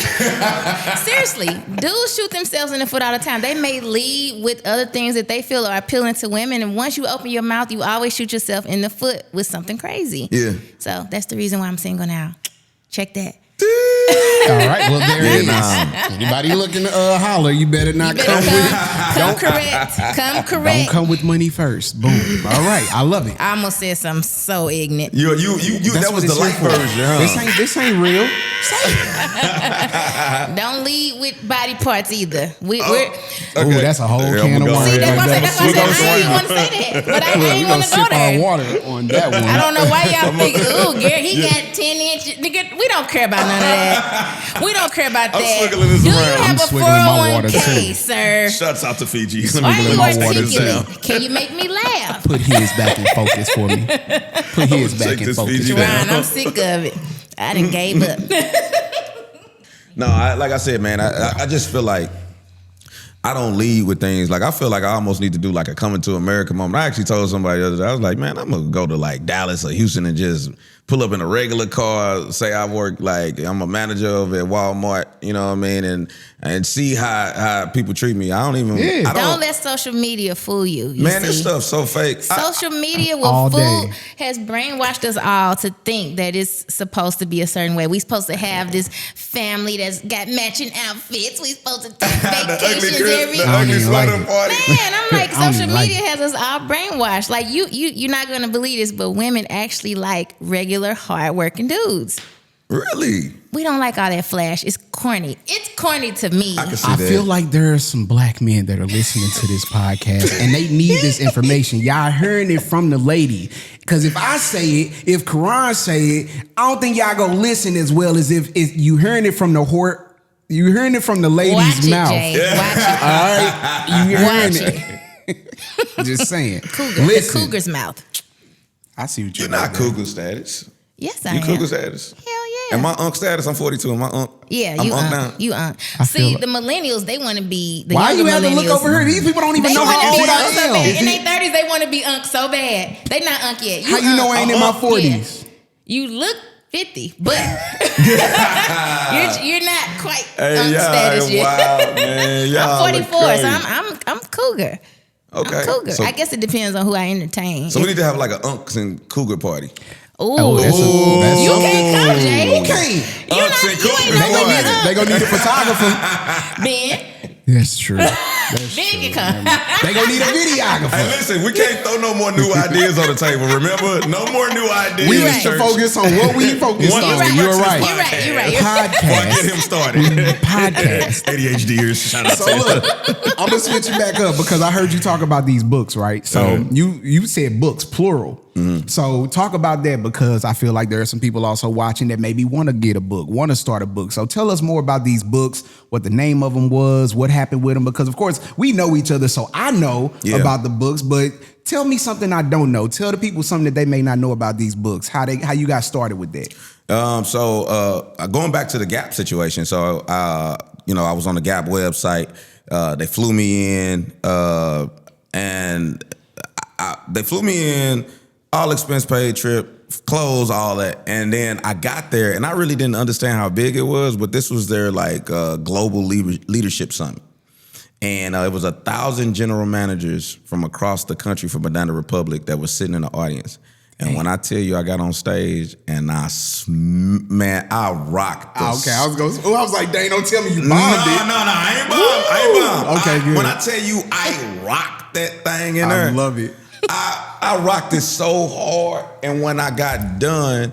Seriously, dudes shoot themselves in the foot all the time. They may lead with other things that they feel are appealing to women, and once you open your mouth, you always shoot yourself in the foot with something crazy. Yeah. So that's the reason why I'm single now. Check that. All right, well there it is. Anybody looking to holler, you better not come correct. Don't come with money first. Boom. All right, I love it. I almost said something so ignorant. You that was the light version, huh? This ain't real. Don't lead with body parts either. Okay. That's a whole can of worms. See, that's why I said I didn't want to say that, but I didn't want to go there. Water on that one. I don't know why y'all think, ooh, Gary, he got 10 inches. Nigga, we don't care about none of that. We don't care about that. Do you have a 401k, sir? Shuts out to Fiji. Why are you articulate? Can you make me laugh? Put his back in focus for me. Put his back in focus. Ryan, I'm sick of it. I done gave up. No, like I said, man, I just feel like I don't lead with things. Like, I feel like I almost need to do like a coming to America moment. I actually told somebody the other day, I was like, man, I'm going to go to like Dallas or Houston and just pull up in a regular car, say I work, like I'm a manager over at Walmart, you know what I mean, and see how people treat me. I don't even. Yeah. Don't let social media fool you. Man, this stuff's so fake. Social media has brainwashed us all to think that it's supposed to be a certain way. We supposed to have this family that's got matching outfits. We supposed to take vacations every Man, I'm like, social media has us all brainwashed. Like you're not gonna believe this, but women actually like regular, hard-working dudes. Really? We don't like all that flash. It's corny. It's corny to me. I feel like there are some black men that are listening to this podcast and they need this information. Y'all hearing it from the lady. Because if I say it, if Koran say it, I don't think y'all gonna listen as well as if you hearing it from the you hearing it from the lady's mouth. Jay. Watch it. All right? You hearing it. Just saying. The cougar's mouth. I see what you're not cougar status. Yes, I am. You cougar status? Hell yeah. And my unk status, I'm 42. And my unk. Yeah, I'm you unk unk. now. You unk. See, the millennials, they want to be the Why younger you have to look over here? These people don't even know how old I am. In their 30s, they want to be unk so bad. They not unk yet. How you know I ain't in my 40s? Yeah. You look 50, but you're not quite unk status yet. Wow, man. I'm 44, so I'm cougar. Okay. I'm cougar. So, I guess it depends on who I entertain. So we need to have like an unks and cougar party. Ooh. That's you can't come, Jay. You can't. Unks and cougar. They gonna need a photographer. Ben. That's true. Ben can come. They gonna need a videographer. Hey, listen, we can't throw no more new ideas on the table. Remember, no more new ideas. We need to focus on what we focus on. You're right. You're right. Podcast. Get him started. Podcast. ADHDers. Shout out so look, I'm gonna switch it back up because I heard you talk about these books, right? So you said books, plural. Mm-hmm. So talk about that because I feel like there are some people also watching that maybe want to get a book, want to start a book. So tell us more about these books, what the name of them was, what happened with them, because of course we know each other, so I know about the books, but tell me something I don't know. Tell the people something that they may not know about these books, how you got started with that. So going back to the Gap situation, so I was on the Gap website. They flew me in, and they flew me in. All expense paid trip, clothes, all that. And then I got there and I really didn't understand how big it was, but this was their like global leadership summit. And it was 1,000 general managers from across the country from Banana Republic that was sitting in the audience. And when I tell you I got on stage and I rocked this. Okay, I was like, dang, don't tell me you bombed it. No, I ain't bomb. Okay, good. When I tell you I rocked that thing in there. I love it. I rocked it so hard, and when I got done,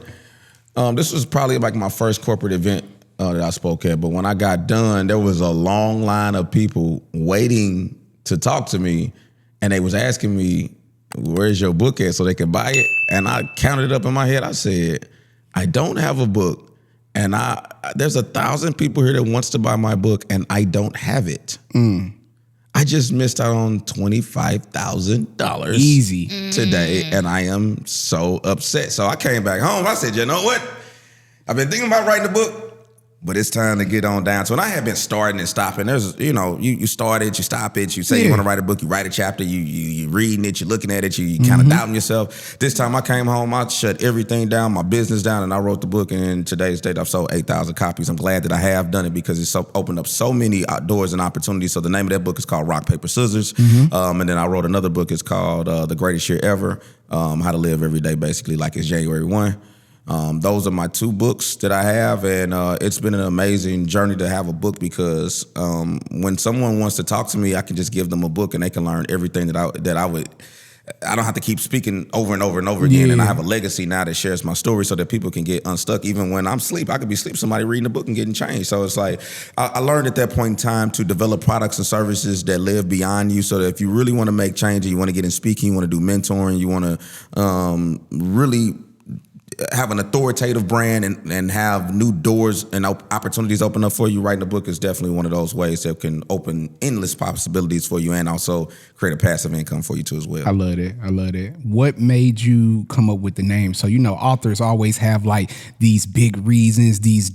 this was probably like my first corporate event that I spoke at, but when I got done, there was a long line of people waiting to talk to me, and they was asking me, where's your book at so they could buy it? And I counted it up in my head. I said, I don't have a book, and there's 1,000 people here that wants to buy my book, and I don't have it. I just missed out on $25,000 easy today, and I am so upset. So I came back home. I said, you know what? I've been thinking about writing a book. but it's time to get on down. So, and I had been starting and stopping. There's, you start it, you stop it. You say you want to write a book, you write a chapter, you reading it, you looking at it, you kind of doubting yourself. This time I came home, I shut everything down, my business down, and I wrote the book. And in today's date, I've sold 8,000 copies. I'm glad that I have done it because it's opened up so many doors and opportunities. So the name of that book is called Rock, Paper, Scissors. And then I wrote another book. It's called The Greatest Year Ever, How to Live Every Day, basically, like it's January 1. Those are my 2 books that I have, and it's been an amazing journey to have a book because when someone wants to talk to me, I can just give them a book and they can learn everything that I would. I don't have to keep speaking over and over and over again, and I have a legacy now that shares my story so that people can get unstuck. Even when I'm asleep, I could be asleep, somebody reading a book and getting changed. So it's like I learned at that point in time to develop products and services that live beyond you so that if you really want to make change and you want to get in speaking, you want to do mentoring, you want to really have an authoritative brand and have new doors and opportunities open up for you, writing a book is definitely one of those ways that can open endless possibilities for you and also create a passive income for you too as well. I love it. What made you come up with the name? So, authors always have like these big reasons, these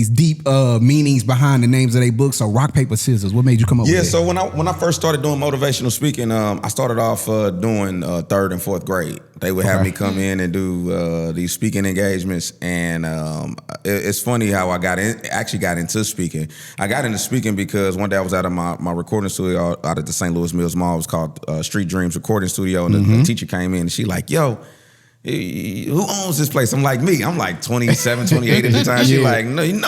deep meanings behind the names of their books. So Rock, Paper, Scissors, what made you come up with it? Yeah, so when I first started doing motivational speaking, I started off doing 3rd and 4th grade. They would have me come in and do these speaking engagements, and it's funny how I got into speaking. I got into speaking because one day I was out of my recording studio out at the St. Louis Mills Mall. It was called Street Dreams Recording Studio, and the teacher came in and she like, yo, who owns this place? I'm like, me. I'm like 27, 28 at the time. She's like, no, you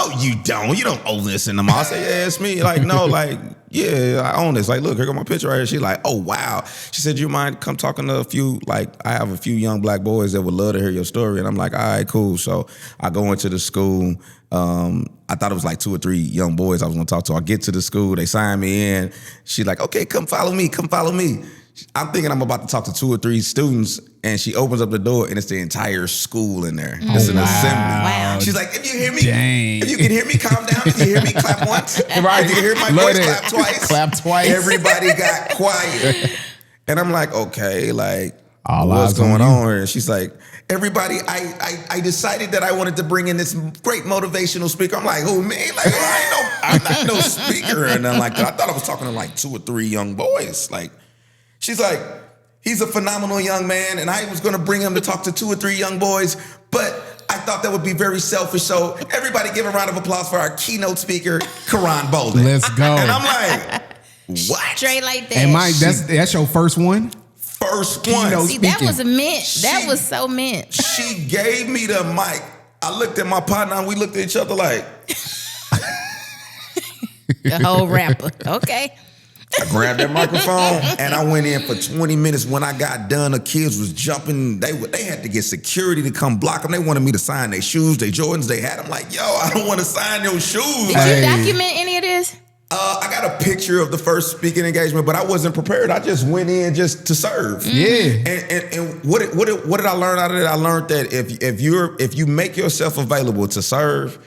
don't. You don't own this in the mall. I say, yeah, it's me. Like, no, like, yeah, I own this. Like, look, here got my picture right here. She's like, oh, wow. She said, you mind come talking to a few, like, I have a few young black boys that would love to hear your story. And I'm like, all right, cool. So I go into the school. I thought it was like 2 or 3 young boys I was going to talk to. I get to the school. They sign me in. She's like, okay, come follow me. I'm thinking I'm about to talk to 2 or 3 students, and she opens up the door, and it's the entire school in there. It's an assembly. Wow. She's like, if you hear me, if you can hear me, calm down. If you hear me, clap once. Right. If you hear my voice, clap twice. Clap twice. Everybody got quiet. And I'm like, okay, like, what's going on here? And she's like, everybody, I decided that I wanted to bring in this great motivational speaker. I'm like, who, me? Like, I'm not no speaker or nothing like that. I thought I was talking to like 2 or 3 young boys. Like, she's like, he's a phenomenal young man, and I was going to bring him to talk to 2 or 3 young boys, but I thought that would be very selfish. So everybody give a round of applause for our keynote speaker, Koran Bolden. Let's go. And I'm like, what? Straight like that. And Mike, that's your first one? First one. See, that was a mint. That was so mint. She gave me the mic. I looked at my partner, and we looked at each other like. The whole rapper. Okay. I grabbed that microphone and I went in for 20 minutes. When I got done, the kids was jumping. They had to get security to come block them. They wanted me to sign their shoes, their Jordans. They had them like, yo, I don't want to sign your shoes. Did you document any of this? I got a picture of the first speaking engagement, but I wasn't prepared. I just went in just to serve. Yeah. And what did I learn out of it? I learned that if you make yourself available to serve,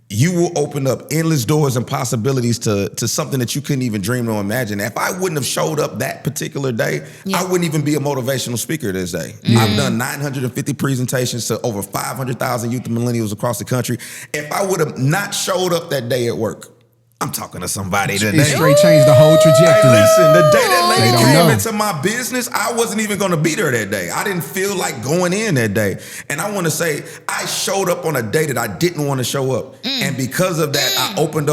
you will open up endless doors and possibilities to something that you couldn't even dream or imagine. If I wouldn't have showed up that particular day, I wouldn't even be a motivational speaker this day. I've done 950 presentations to over 500,000 youth and millennials across the country. If I would have not showed up that day at work, I'm talking to somebody today. It straight changed the whole trajectory. Hey, listen, the day that lady came into my business, I wasn't even going to be there that day. I didn't feel like going in that day. And I want to say, I showed up on a day that I didn't want to show up. And because of that, I opened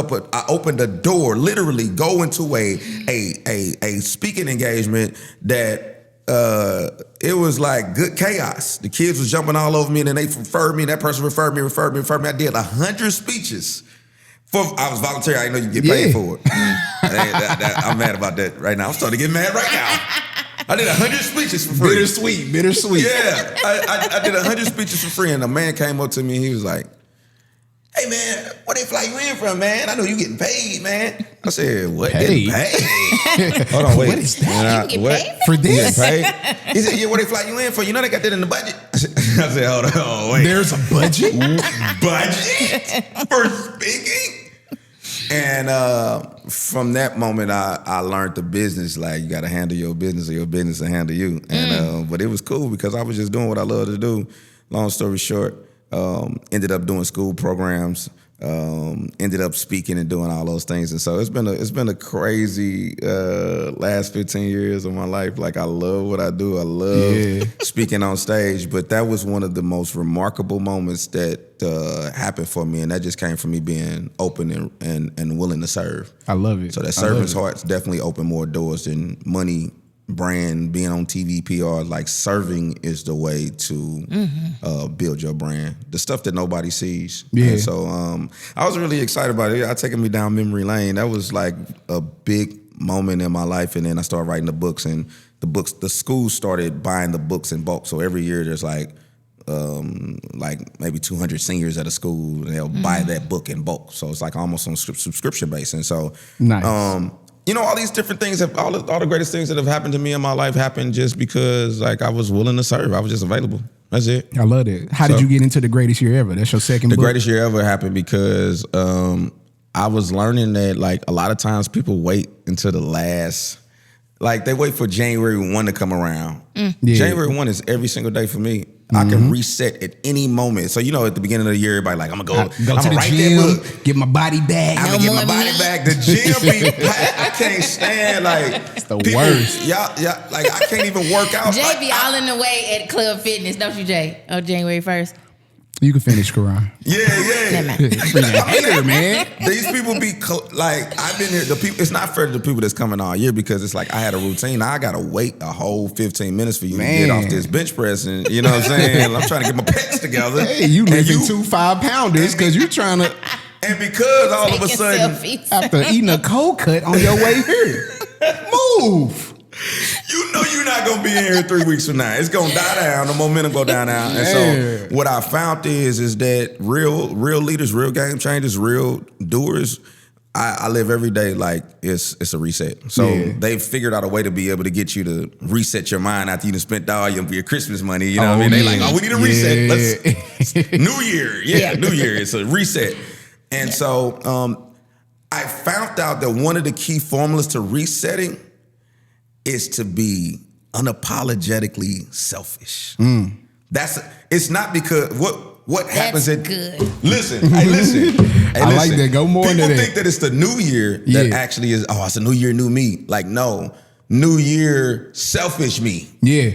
a door, literally go into a speaking engagement that it was like good chaos. The kids was jumping all over me, and then they referred me, and that person referred me. I did 100 speeches. I was voluntary. I didn't know you get paid for it. I'm mad about that right now. I'm starting to get mad right now. I did 100 speeches for free. Bittersweet. Yeah, I did 100 speeches for free, and a man came up to me and he was like, hey, man, where they fly you in from, man? I know you getting paid, man. I said, what? Getting paid? Hold on, wait. What is that? You get paid for this? Paid? He said, yeah, where they fly you in for? You know they got that in the budget. I said, hold on, wait. There's a budget? Budget for speaking? And from that moment, I learned the business. Like, you got to handle your business or your business will handle you. And but it was cool because I was just doing what I love to do. Long story short, ended up doing school programs ended up speaking and doing all those things. And so it's been a crazy last 15 years of my life. Like, I love what I do. I love speaking on stage. But that was one of the most remarkable moments that happened for me. And that just came from me being open and willing to serve. I love it. So that servant's heart's definitely opened more doors than money, brand, being on TV, PR. Like, serving is the way to build your brand. The stuff that nobody sees. Yeah. And so I was really excited about it. It taking me down memory lane. That was like a big moment in my life. And then I started writing the books, and the school started buying the books in bulk. So every year there's like maybe 200 seniors at a school, and they'll buy that book in bulk. So it's like almost on subscription base. And so nice. All these different things, all the greatest things that have happened to me in my life happened just because, like, I was willing to serve. I was just available. That's it. I love it. How did you get into The Greatest Year Ever? That's your second book? The Greatest Year Ever happened because I was learning that, like, a lot of times people wait until the last, like, they wait for January 1 to come around. Yeah. January 1 is every single day for me. I can reset at any moment. So, at the beginning of the year, everybody like, I'm going to go to the write gym, that book. get my body back. I'm going to get my body back. The gym be packed. I can't stand, like, it's the worst. Y'all, like, I can't even work out. Jay be all in the way at Club Fitness, don't you, Jay? On January 1st. You can finish, Koran. Yeah. Hater, man. These people be like, I've been here. The people. It's not fair to the people that's coming all year, because it's like I had a routine. Now I gotta wait a whole 15 minutes for you to get off this bench press, and you know what I'm saying. I'm trying to get my pecs together. Hey, you lifting 2 5-pounders because you trying to. And because all of a sudden, after eating a cold cut on your way here, move. You know you're not gonna be in here 3 weeks from now. It's gonna die down. The momentum go down. And so what I found is that real leaders, real game changers, real doers, I live every day like it's a reset. So they've figured out a way to be able to get you to reset your mind after you done spent all your Christmas money. You know what I mean? They like, we need a reset. Let's New Year. New Year. It's a reset. And so I found out that one of the key formulas to resetting is to be unapologetically selfish. It's not because what happens at good. Listen. I like that. Go more into that. People think that it's the new year that actually is, it's a new year, new me. Like, no, new year, selfish me. Yeah.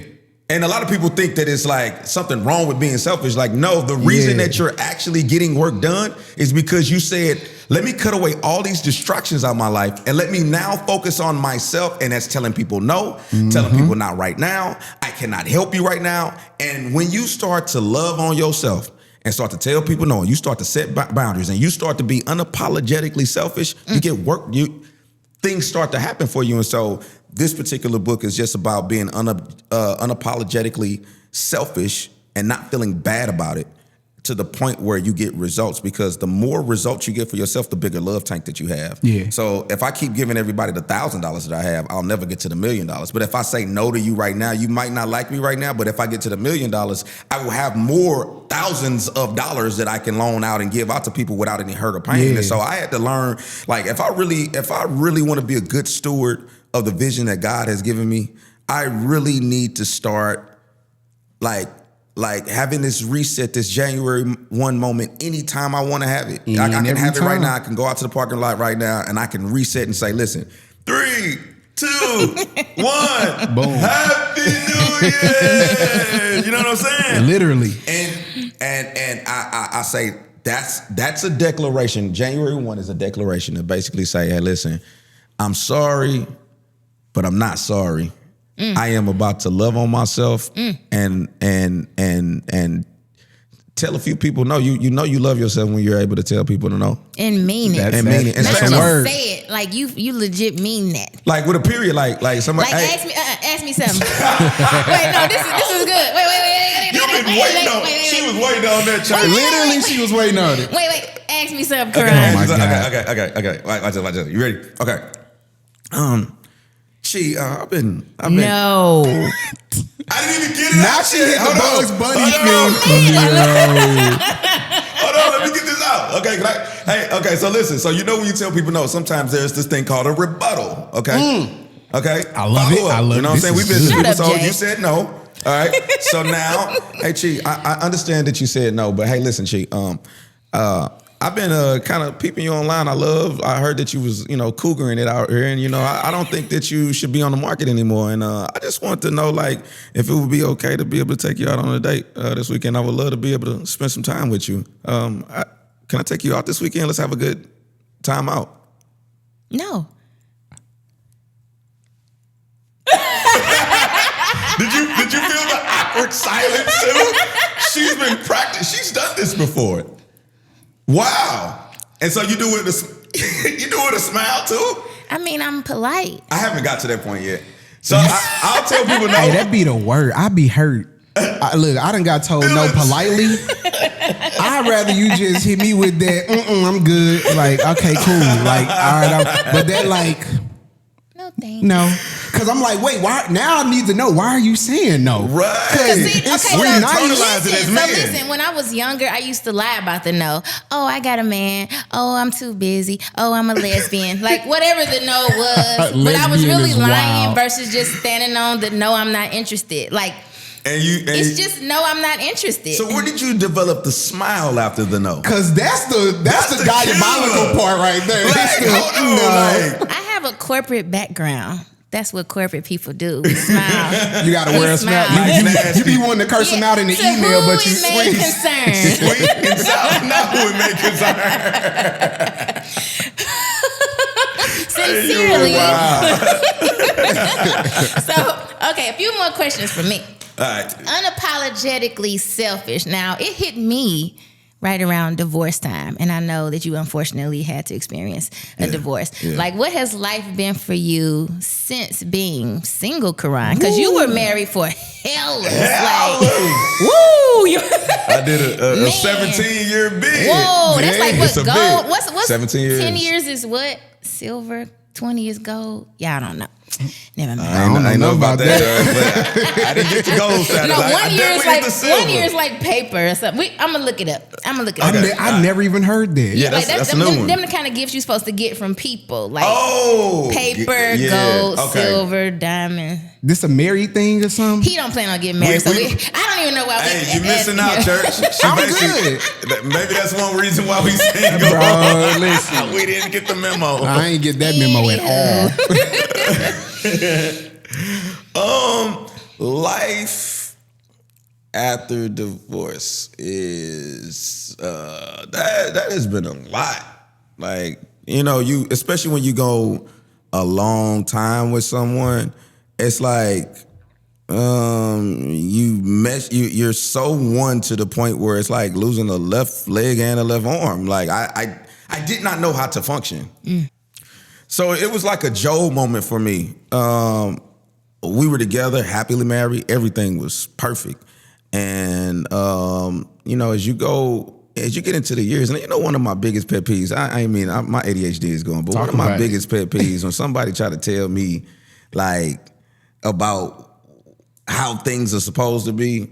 And a lot of people think that it's like something wrong with being selfish. Like, no, the reason that you're actually getting work done is because you said, let me cut away all these distractions out of my life and let me now focus on myself. And that's telling people no, telling people not right now. I cannot help you right now. And when you start to love on yourself and start to tell people no, and you start to set boundaries and you start to be unapologetically selfish, you get work, things start to happen for you. And so this particular book is just about being unapologetically selfish and not feeling bad about it, to the point where you get results, because the more results you get for yourself, the bigger love tank that you have. Yeah. So if I keep giving everybody the $1,000 that I have, I'll never get to the $1 million. But if I say no to you right now, you might not like me right now, but if I get to the $1 million, I will have more thousands of dollars that I can loan out and give out to people without any hurt or pain. Yeah. And so I had to learn, like, if I really want to be a good steward of the vision that God has given me, I really need to start like having this reset, this January 1 moment anytime I want to have it. I can have it right now. I can go out to the parking lot right now and I can reset and say, listen, 3, 2, 1, boom. Happy New Year. You know what I'm saying? Literally. And I say that's a declaration. January 1 is a declaration to basically say, hey, listen, I'm sorry, but I'm not sorry. I am about to love on myself and tell a few people no. You know you love yourself when you're able to tell people to no. And mean it. And mean it. And not say just no. say it. Like you legit mean that. Like with a period, like somebody. Like ask me something. Wait, no, this is good. Wait. You've been waiting on. She was waiting on that church. Literally, she was waiting on it. Wait. Ask me something, Koran. Okay. Oh my God. Okay. Watch this. You ready? Okay. I've been. No. I didn't even get it. Now she hit the Bugs Bunny thing. Hold on, let me get this out. Okay, so listen. So you know when you tell people no, sometimes there's this thing called a rebuttal. Okay. Okay. I love it. You know what I'm saying? We've been to people, so Jay. you said no. All right. So now, hey Chi, I understand that you said no, but hey, listen, Chi. I've been kind of peeping you online. I heard that you was, cougaring it out here. And, I don't think that you should be on the market anymore. And I just want to know, like, if it would be okay to be able to take you out on a date this weekend. I would love to be able to spend some time with you. Can I take you out this weekend? Let's have a good time out. No. Did you feel the awkward silence too? She's been practicing. She's done this before. Wow. And so you do it with a smile too? I mean, I'm polite. I haven't got to that point yet. So I'll tell people no. Hey, that be the word. I be hurt. Look, I done got told no politely. I'd rather you just hit me with that, I'm good. Like, okay, cool. Like, all right. But that like... No, thanks. No. Because I'm like, wait, why? Now I need to know, why are you saying no? Right. Listen, when I was younger, I used to lie about the no. Oh, I got a man. Oh, I'm too busy. Oh, I'm a lesbian. Like, whatever the no was. But I was really lying versus just standing on the no, I'm not interested. Like, it's just no, I'm not interested. So where did you develop the smile after the no? Because that's the diabolical part right there. I have a corporate background. That's what corporate people do. We smile. You gotta wear a smile. You be wanting to curse them out in the email, but you sweet. Sweet and sour. Not who it may concern. Sincerely. Wow. So, okay, a few more questions for me. All right. Unapologetically selfish. Now, it hit me right around divorce time, and I know that you unfortunately had to experience a divorce. Yeah. Like, what has life been for you since being single, Koran? Because you were married for hell. Like, woo! I did a 17-year bid. Whoa, that's like what, gold? What's 17 years? 10 years is what? Silver? 20 is gold? Yeah, I don't know. Never mind. I know about that. But I didn't get the gold status. No, 1 year is like paper or something. I'm gonna look it up. Okay. I never even heard that. Yeah, like that's a new one. Them the kind of gifts you're supposed to get from people. Like paper, gold, silver, diamond. This a married thing or something? He don't plan on getting married, I don't even know why. Hey, you're missing out, church. I'm good. Maybe that's one reason why we single. Bro, listen. We didn't get the memo. I ain't get that memo at all. Life after divorce is that has been a lot. Like, you especially when you go a long time with someone, it's like you're so one to the point where it's like losing a left leg and a left arm. Like I did not know how to function. So it was like a Job moment for me. We were together, happily married. Everything was perfect. And, as you get into the years, and one of my biggest pet peeves, my ADHD is going, but one of my biggest pet peeves when somebody try to tell me, like, about how things are supposed to be,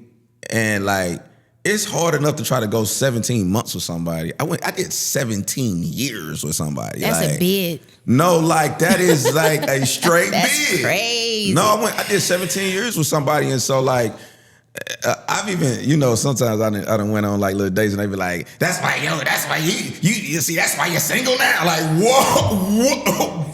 and, like, it's hard enough to try to go 17 months with somebody. I did 17 years with somebody. That's like, a bid. No, like that is like a straight That's bid. Crazy. No, I did 17 years with somebody, and so like I've even, sometimes I done went on like little days and they be like, that's why you see, that's why you're single now. Like, whoa,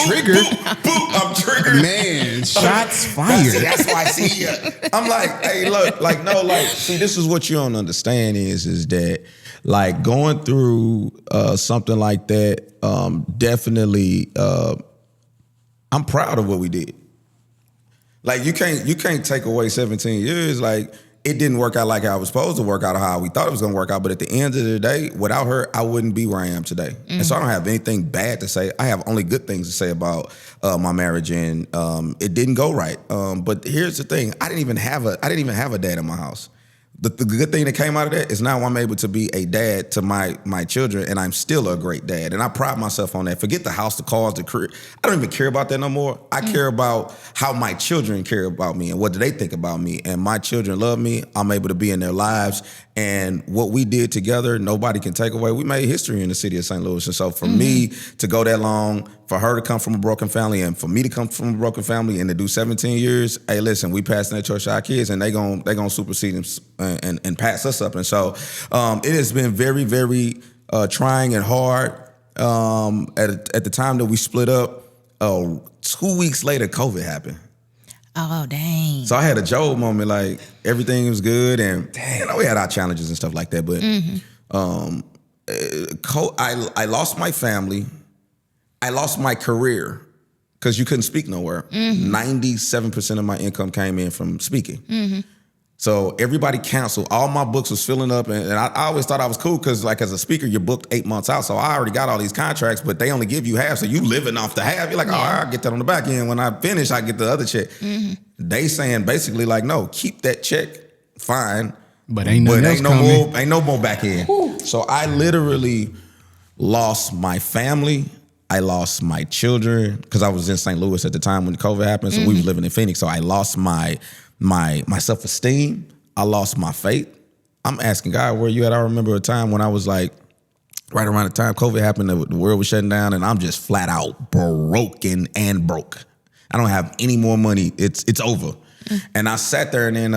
triggered. I'm triggered. Man, shots fired. That's why I see you. I'm like, hey, look, like, no, like, see, this is what you don't understand is that, like, going through something like that, definitely, I'm proud of what we did. Like, you can't take away 17 years. Like, it didn't work out like I was supposed to work out or how we thought it was going to work out. But at the end of the day, without her, I wouldn't be where I am today. Mm-hmm. And so I don't have anything bad to say. I have only good things to say about my marriage, and it didn't go right. But here's the thing: I didn't even have a dad in my house. The good thing that came out of that is now I'm able to be a dad to my children, and I'm still a great dad. And I pride myself on that. Forget the house, the cars, the career. I don't even care about that no more. I care about how my children care about me and what do they think about me. And my children love me. I'm able to be in their lives. And what we did together, nobody can take away. We made history in the city of St. Louis. And so for me to go that long, for her to come from a broken family, and for me to come from a broken family and to do 17 years, hey, listen, we passing that torch to our kids, and they gonna supersede them and pass us up. And so it has been very, very trying and hard. At the time that we split up, 2 weeks later, COVID happened. Oh, dang. So I had a Job moment, like everything was good, and we had our challenges and stuff like that. But I lost my family. I lost my career because you couldn't speak nowhere. 97% of my income came in from speaking. So everybody canceled. All my books was filling up, and I always thought I was cool because, like, as a speaker, you're booked 8 months out. So I already got all these contracts, but they only give you half. So you living off the half. You're like, I'll get that on the back end. When I finish, I get the other check. They saying basically like, no, keep that check, fine, but ain't no more back end. So I literally lost my family. I lost my children because I was in St. Louis at the time when COVID happened. So we was living in Phoenix. So I lost my self-esteem. I lost my faith. I'm asking God, where you at? I remember a time when I was like, right around the time COVID happened, the world was shutting down, and I'm just flat out broken and broke. I don't have any more money. It's over. And I sat there, and then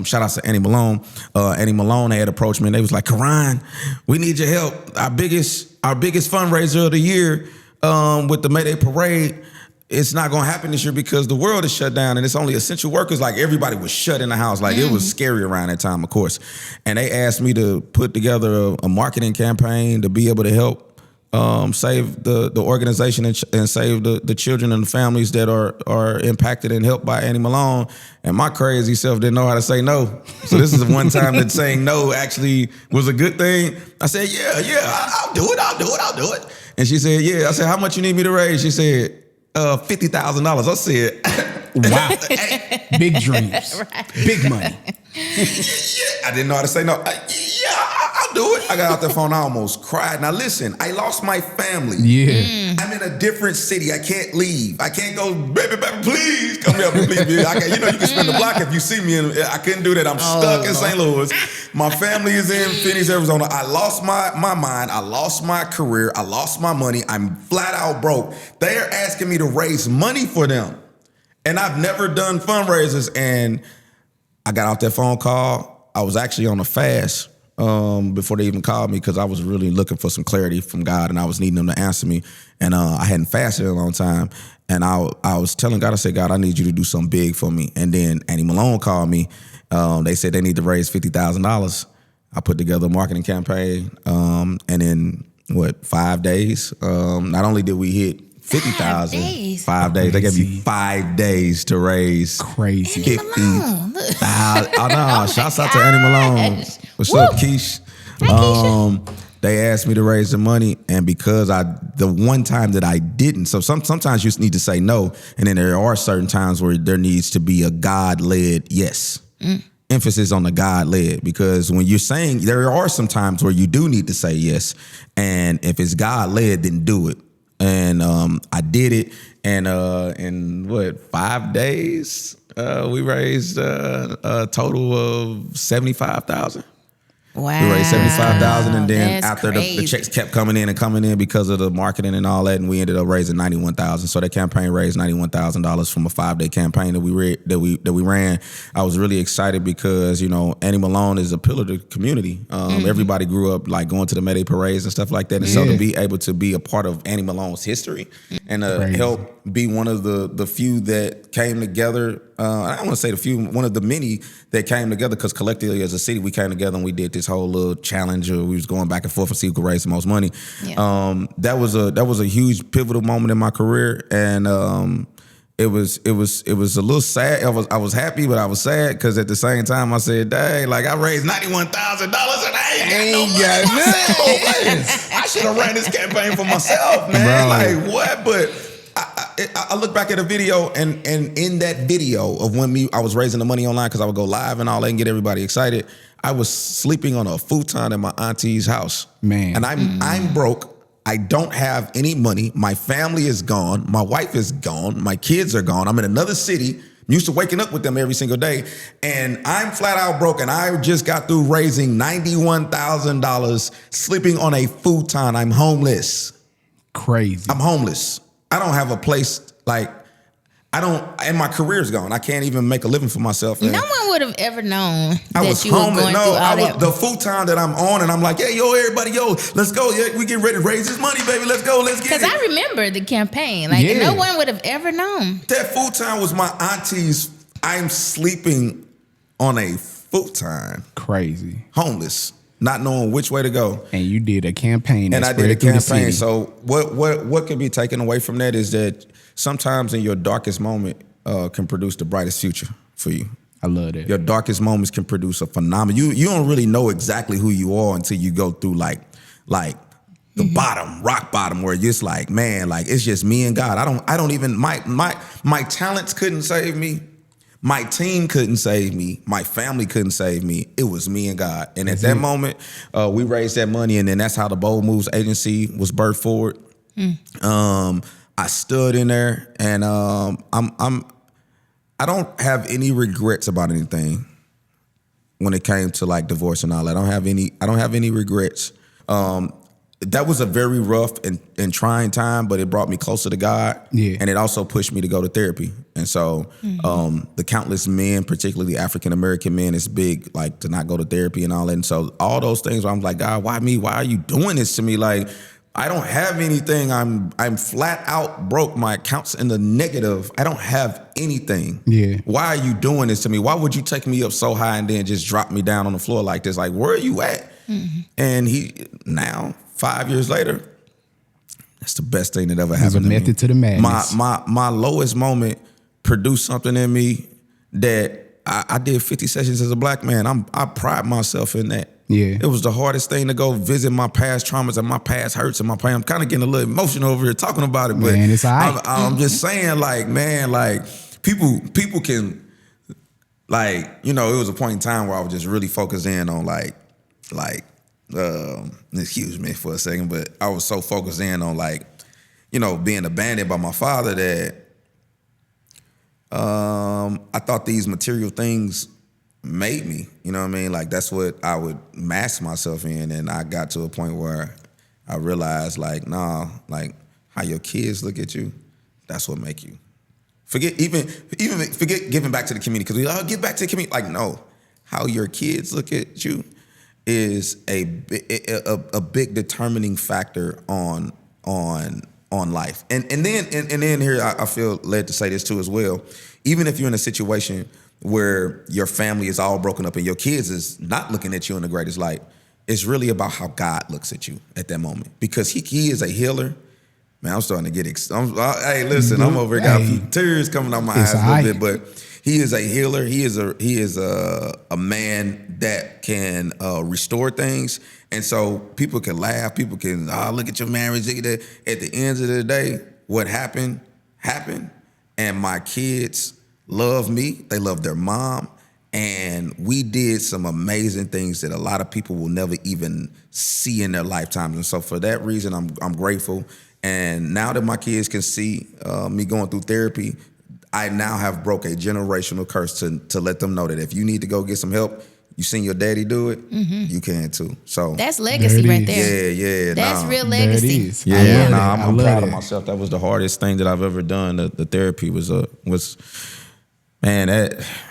shout out to Annie Malone. Annie Malone had approached me, and they was like, Koran, we need your help. Our biggest fundraiser of the year with the Mayday Parade, it's not going to happen this year because the world is shut down and it's only essential workers. Like, everybody was shut in the house. Like, it was scary around that time, of course. And they asked me to put together a marketing campaign to be able to help save the organization and save the children and the families that are impacted and helped by Annie Malone. And my crazy self didn't know how to say no. So this is the one time that saying no actually was a good thing. I said, I'll do it. And she said, yeah. I said, how much you need me to raise? She said, $50,000. I said, wow. Big dreams. Right. Big money. I didn't know how to say no. I'll do it. I got out the phone, I almost cried. Now listen, I lost my family. Yeah. I'm in a different city. I can't leave. I can't go, baby, please come here, please. You can spin the block if you see me. I couldn't do that. I'm stuck in St. Louis. My family is in Phoenix, Arizona. I lost my mind. I lost my career. I lost my money. I'm flat out broke. They're asking me to raise money for them. And I've never done fundraisers. And I got off that phone call. I was actually on a fast before they even called me because I was really looking for some clarity from God and I was needing them to answer me. And I hadn't fasted in a long time. And I was telling God, I said, God, I need you to do something big for me. And then Annie Malone called me. They said they need to raise $50,000. I put together a marketing campaign. And in 5 days, not only did we hit 50,000. 5 days. They gave me 5 days to raise. Crazy. 50,000. Oh no! Shouts out to Annie Malone. What's up, Keish? Hi, Keisha. They asked me to raise the money, and because the one time that I didn't, so sometimes you just need to say no, and then there are certain times where there needs to be a God-led yes. Emphasis on the God-led, because when you're saying, there are some times where you do need to say yes, and if it's God-led, then do it. And I did it, and in 5 days, we raised a total of $75,000. Wow. We raised $75,000, and then That's after the checks kept coming in because of the marketing and all that, and we ended up raising $91,000. So that campaign raised $91,000 from a 5-day campaign that we ran. I was really excited because Annie Malone is a pillar of the community. Everybody grew up like going to the Mayday parades and stuff like that, and so to be able to be a part of Annie Malone's history and help be one of the few that came together. I don't want to say the few, one of the many that came together, because collectively as a city we came together and we did this whole little challenge. We was going back and forth to see who could raise the most money. Yeah. That was a huge pivotal moment in my career, and it was a little sad. I was happy, but I was sad because at the same time I said, "Dang, like I raised $91,000 and I ain't got no money. I should have ran this campaign for myself, man. Bro. Like what?" But I look back at a video, and in that video of when I was raising the money online, because I would go live and all that and get everybody excited, I was sleeping on a futon in my auntie's house. Man. And I'm broke. I don't have any money. My family is gone. My wife is gone. My kids are gone. I'm in another city. I'm used to waking up with them every single day. And I'm flat out broke. And I just got through raising $91,000 sleeping on a futon. I'm homeless. Crazy. I'm homeless. I don't have a place. Like, and my career's gone. I can't even make a living for myself. No one would have ever known I that was you were homeless. going through all that. The futon that I'm on, and I'm like, hey, yo, everybody, yo, let's go. Yeah, we getting ready to raise this money, baby. Let's go. Let's get it. Because I remember the campaign. Like, no one would have ever known. That futon was my auntie's. I'm sleeping on a futon. Crazy. Homeless. Not knowing which way to go. And you did a campaign. And I did a campaign. So what can be taken away from that is that sometimes in your darkest moment can produce the brightest future for you. I love that. Your darkest moments can produce a phenomenon. You don't really know exactly who you are until you go through like the bottom, rock bottom, where it's like, man, like it's just me and God. I don't even my talents couldn't save me. My team couldn't save me. My family couldn't save me. It was me and God. And at that moment, we raised that money, and then that's how the Bold Moves Agency was birthed forward. I stood in there, and I don't have any regrets about anything when it came to like divorce and all that. I don't have any regrets. That was a very rough and trying time, but it brought me closer to God. Yeah. And it also pushed me to go to therapy. And so the countless men, particularly African-American men, it's big, like, to not go to therapy and all that. And so all those things where I'm like, God, why me? Why are you doing this to me? Like, I don't have anything. I'm flat out broke. My account's in the negative. I don't have anything. Yeah. Why are you doing this to me? Why would you take me up so high and then just drop me down on the floor like this? Like, where are you at? And now, 5 years later, that's the best thing that ever happened to me. There's a method to the madness. My lowest moment produced something in me that I did 50 sessions as a black man. I pride myself in that. Yeah. It was the hardest thing to go visit my past traumas and my past hurts and my pain. I'm kind of getting a little emotional over here talking about it, but man, it's all right. I'm just saying, like, man, like people can, like, you know, it was a point in time where I was just really focused in on like, excuse me for a second, but I was so focused in on, like, you know, being abandoned by my father that I thought these material things made me, you know what I mean? Like, that's what I would mask myself in. And I got to a point where I realized, like, nah, like how your kids look at you, that's what make you. Forget giving back to the community, because we all give back to the community. Like, no, how your kids look at you is a big determining factor on life. And then here I feel led to say this too as well. Even if you're in a situation where your family is all broken up and your kids is not looking at you in the greatest light, it's really about how God looks at you at that moment, because he is a healer. Man, I'm starting to get hey, listen, I'm over here, got a few tears coming out my eyes a little bit, but he is a healer. He is a man that can restore things. And so people can laugh, people can look at your marriage. At the end of the day, what happened. And my kids love me. They love their mom. And we did some amazing things that a lot of people will never even see in their lifetimes. And so for that reason, I'm grateful. And now that my kids can see me going through therapy, I now have broke a generational curse to let them know that if you need to go get some help, you seen your daddy do it, you can too. So that's legacy right there. Yeah. That's real legacy. I'm proud of myself. That was the hardest thing that I've ever done. The therapy was man,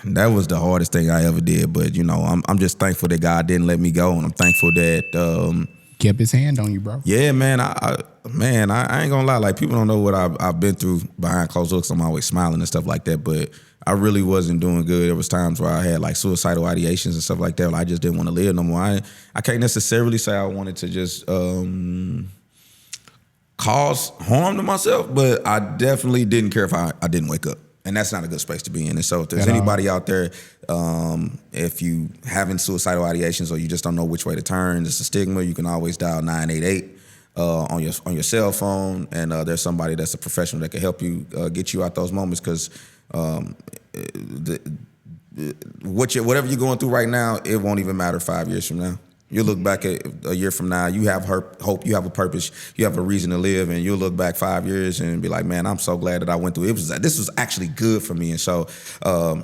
that was the hardest thing I ever did. But you know, I'm just thankful that God didn't let me go, and I'm thankful that kept his hand on you, bro. Yeah, man. I ain't gonna lie. Like, people don't know what I've been through behind closed doors. I'm always smiling and stuff like that, but I really wasn't doing good. There was times where I had like suicidal ideations and stuff like that. I just didn't want to live no more. I can't necessarily say I wanted to just cause harm to myself, but I definitely didn't care if I didn't wake up. And that's not a good space to be in. And so if there's anybody out there, if you having suicidal ideations or you just don't know which way to turn, it's a stigma, you can always dial 988 on your cell phone, and there's somebody that's a professional that can help you get you out those moments, because whatever you're going through right now, it won't even matter 5 years from now. You'll look back at a year from now, you have hope, you have a purpose, you have a reason to live, and you'll look back 5 years and be like, man, I'm so glad that I went through it. This was actually good for me. And so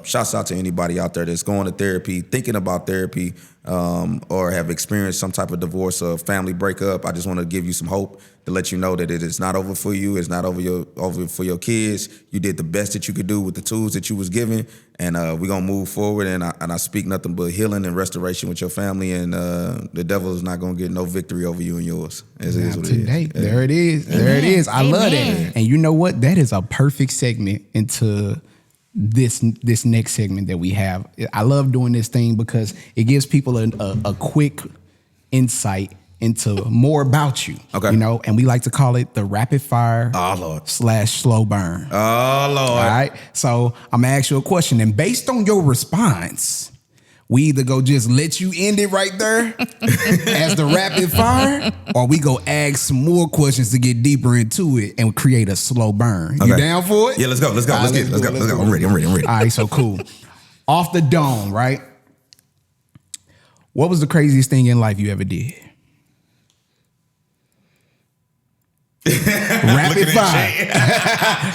shouts out to anybody out there that's going to therapy, thinking about therapy. or have experienced some type of divorce or family breakup, I just want to give you some hope to let you know that it is not over for you. It's not over for your kids. You did the best that you could do with the tools that you was given, and we're gonna move forward. And I speak nothing but healing and restoration with your family, and the devil is not gonna get no victory over you and yours. As it is what it is. There it is. There it is. I love that. And you know what? That is a perfect segment into this next segment that we have. I love doing this thing because it gives people a quick insight into more about you. Okay. You know, and we like to call it the rapid fire / slow burn. Oh Lord. All right. So I'm gonna ask you a question, and based on your response, we either go just let you end it right there as the rapid fire, or we go ask some more questions to get deeper into it and create a slow burn. You down for it? Yeah, let's go. Let's go. Right, Let's go. I'm ready. All right, so cool. Off the dome, right? What was the craziest thing in life you ever did? Rapid fire.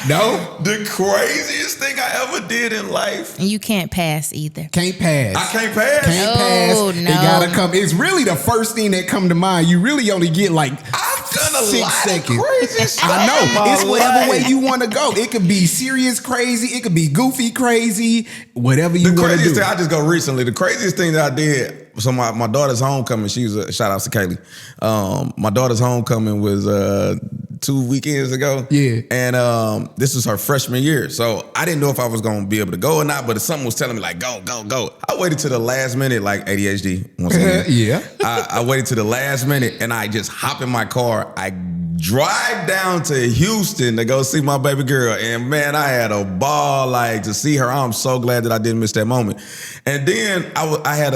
No? The craziest thing I ever did in life. And you can't pass either. Can't pass. I can't pass. Can't pass. No. It gotta come. It's really the first thing that come to mind. You really only get like I've done a 6 lot seconds. of crazy stuff. I know. in my It's whatever life. way you want to go. It could be serious crazy. It could be goofy crazy. Whatever you want to craziest do. thing I just go recently. The craziest thing that I did. So my daughter's homecoming. She was shout out to Kaylee. My daughter's homecoming was 2 weekends ago. Yeah. And this was her freshman year. So I didn't know if I was gonna be able to go or not, but something was telling me like, go. I waited to the last minute, like ADHD. Once again. Yeah. I waited to the last minute and I just hop in my car. I drive down to Houston to go see my baby girl. And man, I had a ball like to see her. I'm so glad that I didn't miss that moment. And then I had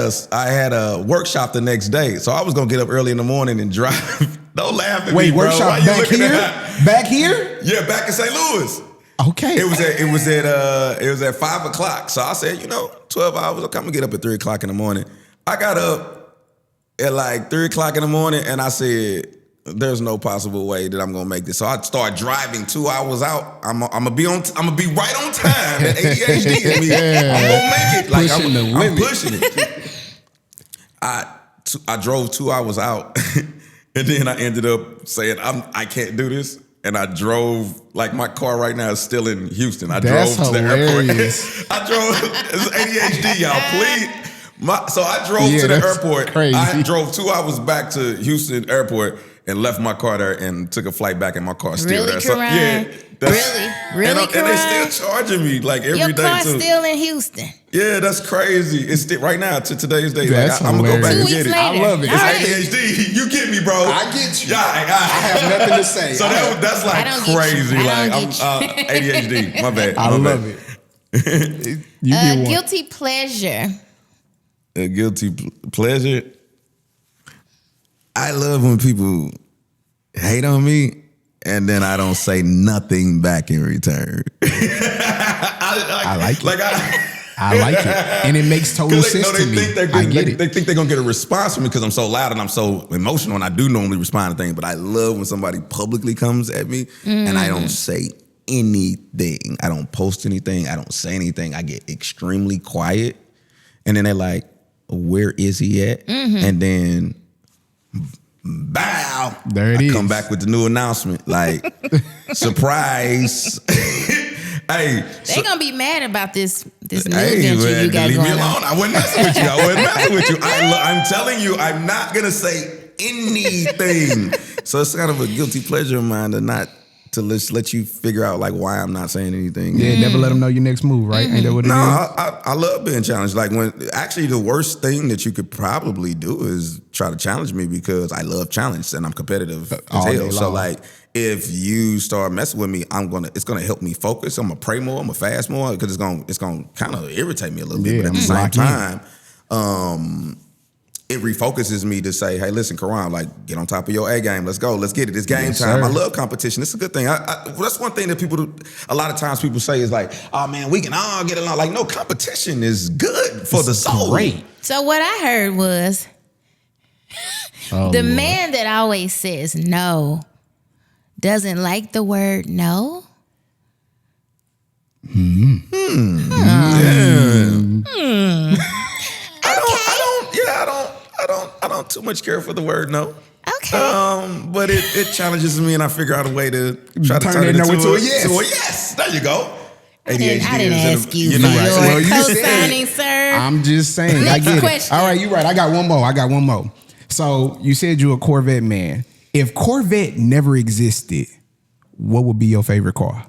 a workshop the next day. So I was gonna get up early in the morning and drive. Don't laugh at Wait, me, bro. workshop Why you back looking here? at- Back here? Yeah, back in St. Louis. Okay. It was at 5 o'clock. So I said, 12 hours. I'm gonna get up at 3 o'clock in the morning. I got up at like 3 o'clock in the morning and I said, there's no possible way that I'm gonna make this. So I started driving 2 hours out. I'm gonna be right on time. That ADHD in me. I'm gonna make it. Like I'm pushing it. I drove 2 hours out, and then I ended up saying I can't do this. And I drove, like my car right now is still in Houston. I drove to the airport. I drove, it's ADHD, y'all, please. So I drove to the airport. Crazy. I drove 2 hours back to Houston airport and left my car there and took a flight back, and my car's still Really, there. So, Karan? Really, and Karan? they still charging me like every day Your car's too. still in Houston. Yeah, that's crazy. It's still, right now to today's day. That's I'm gonna go back 2 and weeks get it. later. I love it. All right. ADHD, you get me, bro. I get you. Yeah, I have nothing to say. So that's I like don't get you. crazy. I Like don't I'm ADHD. My bad. I My love bad. it. You get one. Guilty pleasure. A guilty pleasure. I love when people hate on me and then I don't say nothing back in return. I like it. Like I like it. And it makes total sense to me. I get it. They think they're gonna get a response from me because I'm so loud and I'm so emotional, and I do normally respond to things, but I love when somebody publicly comes at me and I don't say anything. I don't post anything. I don't say anything. I get extremely quiet. And then they're like, where is he at? And then bow. There it is. Come back with the new announcement. Like, surprise. Hey, They gonna be mad about this new hey, venture man, you got leave me going alone. on. I wasn't messing with you. I'm telling you, I'm not gonna say anything. So it's kind of a guilty pleasure of mine to let you figure out like why I'm not saying anything. Yeah, never let them know your next move, right? Ain't that what it is? No, I love being challenged. Like actually the worst thing that you could probably do is try to challenge me because I love challenge and I'm competitive as All day hell. So long. like if you start messing with me, it's gonna help me focus. I'm gonna pray more. I'm gonna fast more because it's gonna kind of irritate me a little bit. Yeah, But at the I'm same locked in. time, it refocuses me to say, hey, listen, Koran, like, get on top of your A game. Let's go. Let's get it. It's game Yes, time. sir. I love competition. It's a good thing. That's one thing that a lot of times people say is like, oh, man, we can all get along. Like, no, competition is good for the soul. Great. So what I heard was Oh, the Lord. man that always says no doesn't like the word no. don't too much care for the word no. Okay. But it challenges me, and I figure out a way to try to turn it into a yes. There you go. I didn't ask you. You're right. Well, you co-signing, sir. I'm just saying. Next I get question. it. All right, you're right. I got one more. So you said you're a Corvette man. If Corvette never existed, what would be your favorite car?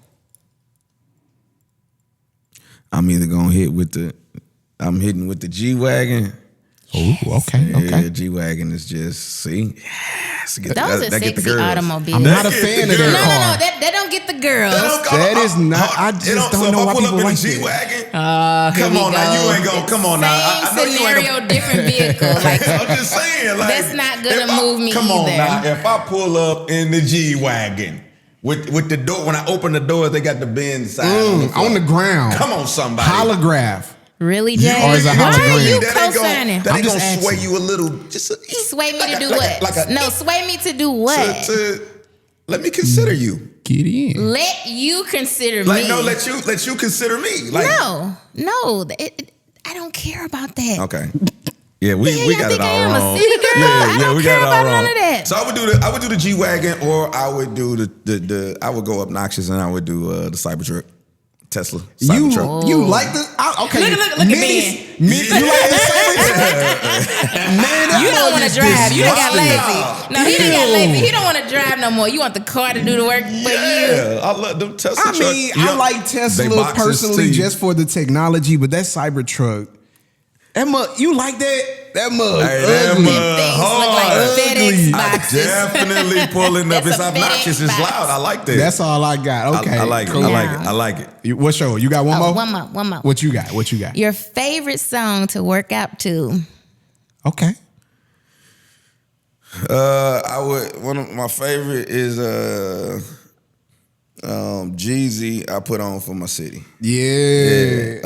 I'm either gonna hitting with the G-Wagon. Oh, okay. Yeah, G-Wagon is just, see? Yes. Those are sexy automobiles. I'm not a fan of that car. No. That don't get the girls. That is not. I just don't know why people like that. G-Wagon. Come on now, you ain't gonna. Come on now. I know you ain't scenario, different vehicle. Like, I'm just saying, like that's not gonna move me. Come on either. now, if I pull up in the G-Wagon with the door, when I open the door, they got the Benz sign on the ground. Come on, somebody. Holograph. Really, Jay? Or is it Why are you that co-signing? That ain't gonna sway you a little. Sway me to do what? Sway me to do what? To let me consider you. Get in. Let you consider me. Like, no, let you consider me. Like, no. I don't care about that. Okay. Yeah, we got it all wrong. I don't care about none of that. So I would do the G-Wagon, or I would do the I would go obnoxious and I would do the Cybertruck. Tesla. Cybertruck. You like the okay? Look at Ben. You like the Cybertruck? Man, you don't want to drive. You done got lazy. No, he done got lazy. He don't want to drive no more. You want the car to do the work, but you. I love them Tesla trucks. I mean, I like Tesla personally just for the technology, but that Cybertruck. You like that? That mug ugly. Things look like FedEx boxes. Definitely pulling up. It's obnoxious. It's loud. I like that. That's all I got. Okay, I like cool. it. I like it. What's your? You got one more? One more. What you got? Your favorite song to work out to? Okay. One of my favorite is Jeezy. I put on for my city. Yeah.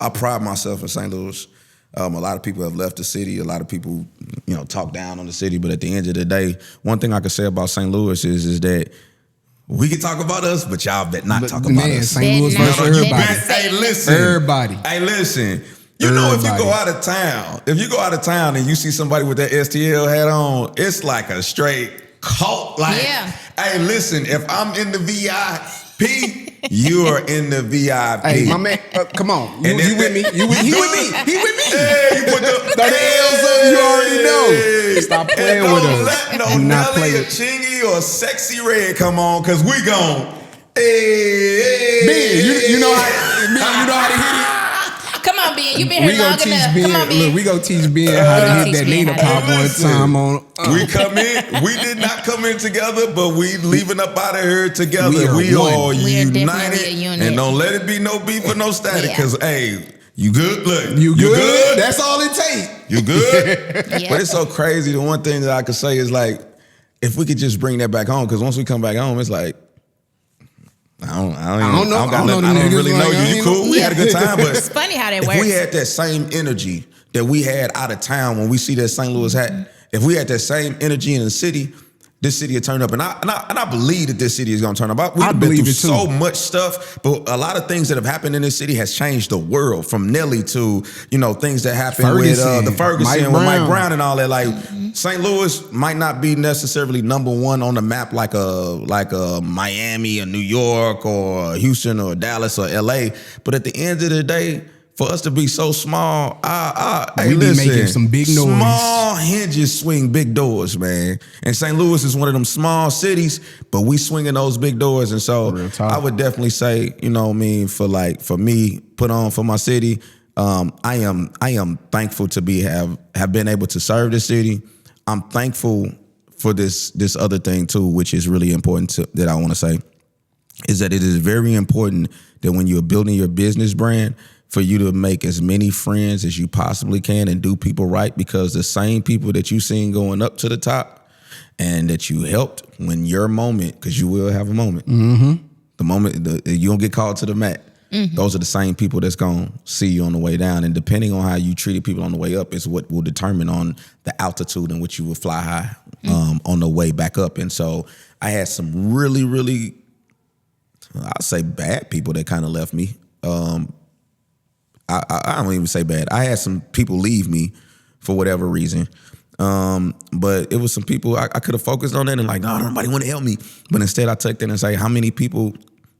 I pride myself in St. Louis. A lot of people have left the city. A lot of people, talk down on the city. But at the end of the day, one thing I can say about St. Louis is that we can talk about us, but y'all bet not talk about us. St. Louis versus everybody. Hey, listen. Everybody. Hey, listen. Know, if you go out of town and you see somebody with that STL hat on, it's like a straight cult. Hey, listen, if I'm in the VIP, you are in the VIP. Hey, my man, come on. You with me? He with me. Hey, you put the L's up, you already know. Stop playing with us. Don't let no Nelly or Chingy or Sexy Red come on, because we gon' Ben, you know how to hit it? Come on, Ben. You been here long enough. Come on, Ben. Look, we gonna teach Ben how to hit that Nina pop one time on. We come in. We did not come in together, but we leaving up out of here together. We are united, and don't let it be no beef or no static. Because hey, you good? Look, you good? That's all it takes. You good? But it's so crazy. The one thing that I could say is like, if we could just bring that back home, because once we come back home, it's like. I don't know. I don't really know you. You cool? We had a good time, but it's funny how that works. If we had that same energy that we had out of town when we see that St. Louis hat, if we had that same energy in the city, this city would turn up, and I believe that this city is going to turn up. We've been through so much stuff, but a lot of things that have happened in this city has changed the world. From Nelly to things that happened with the Ferguson, with Mike Brown, and all that. Like St. Louis might not be necessarily number one on the map like a Miami or New York or Houston or Dallas or LA, but at the end of the day, for us to be so small, we be making some big noise. Small hinges swing big doors, man. And St. Louis is one of them small cities, but we swinging those big doors. And so I would definitely say, for me, put on for my city. I am thankful to have been able to serve this city. I'm thankful for this other thing too, which is really important that I want to say, is that it is very important that when you're building your business brand, for you to make as many friends as you possibly can and do people right, because the same people that you seen going up to the top and that you helped when your moment, because you will have a moment, the moment you don't get called to the mat, those are the same people that's going to see you on the way down. And depending on how you treated people on the way up is what will determine on the altitude in which you will fly high on the way back up. And so I had some really, really, I'll say bad people that kind of left me. I don't even say bad. I had some people leave me for whatever reason. But it was some people I could have focused on that and like, no, nobody want to help me. But instead I took that and say, how many people?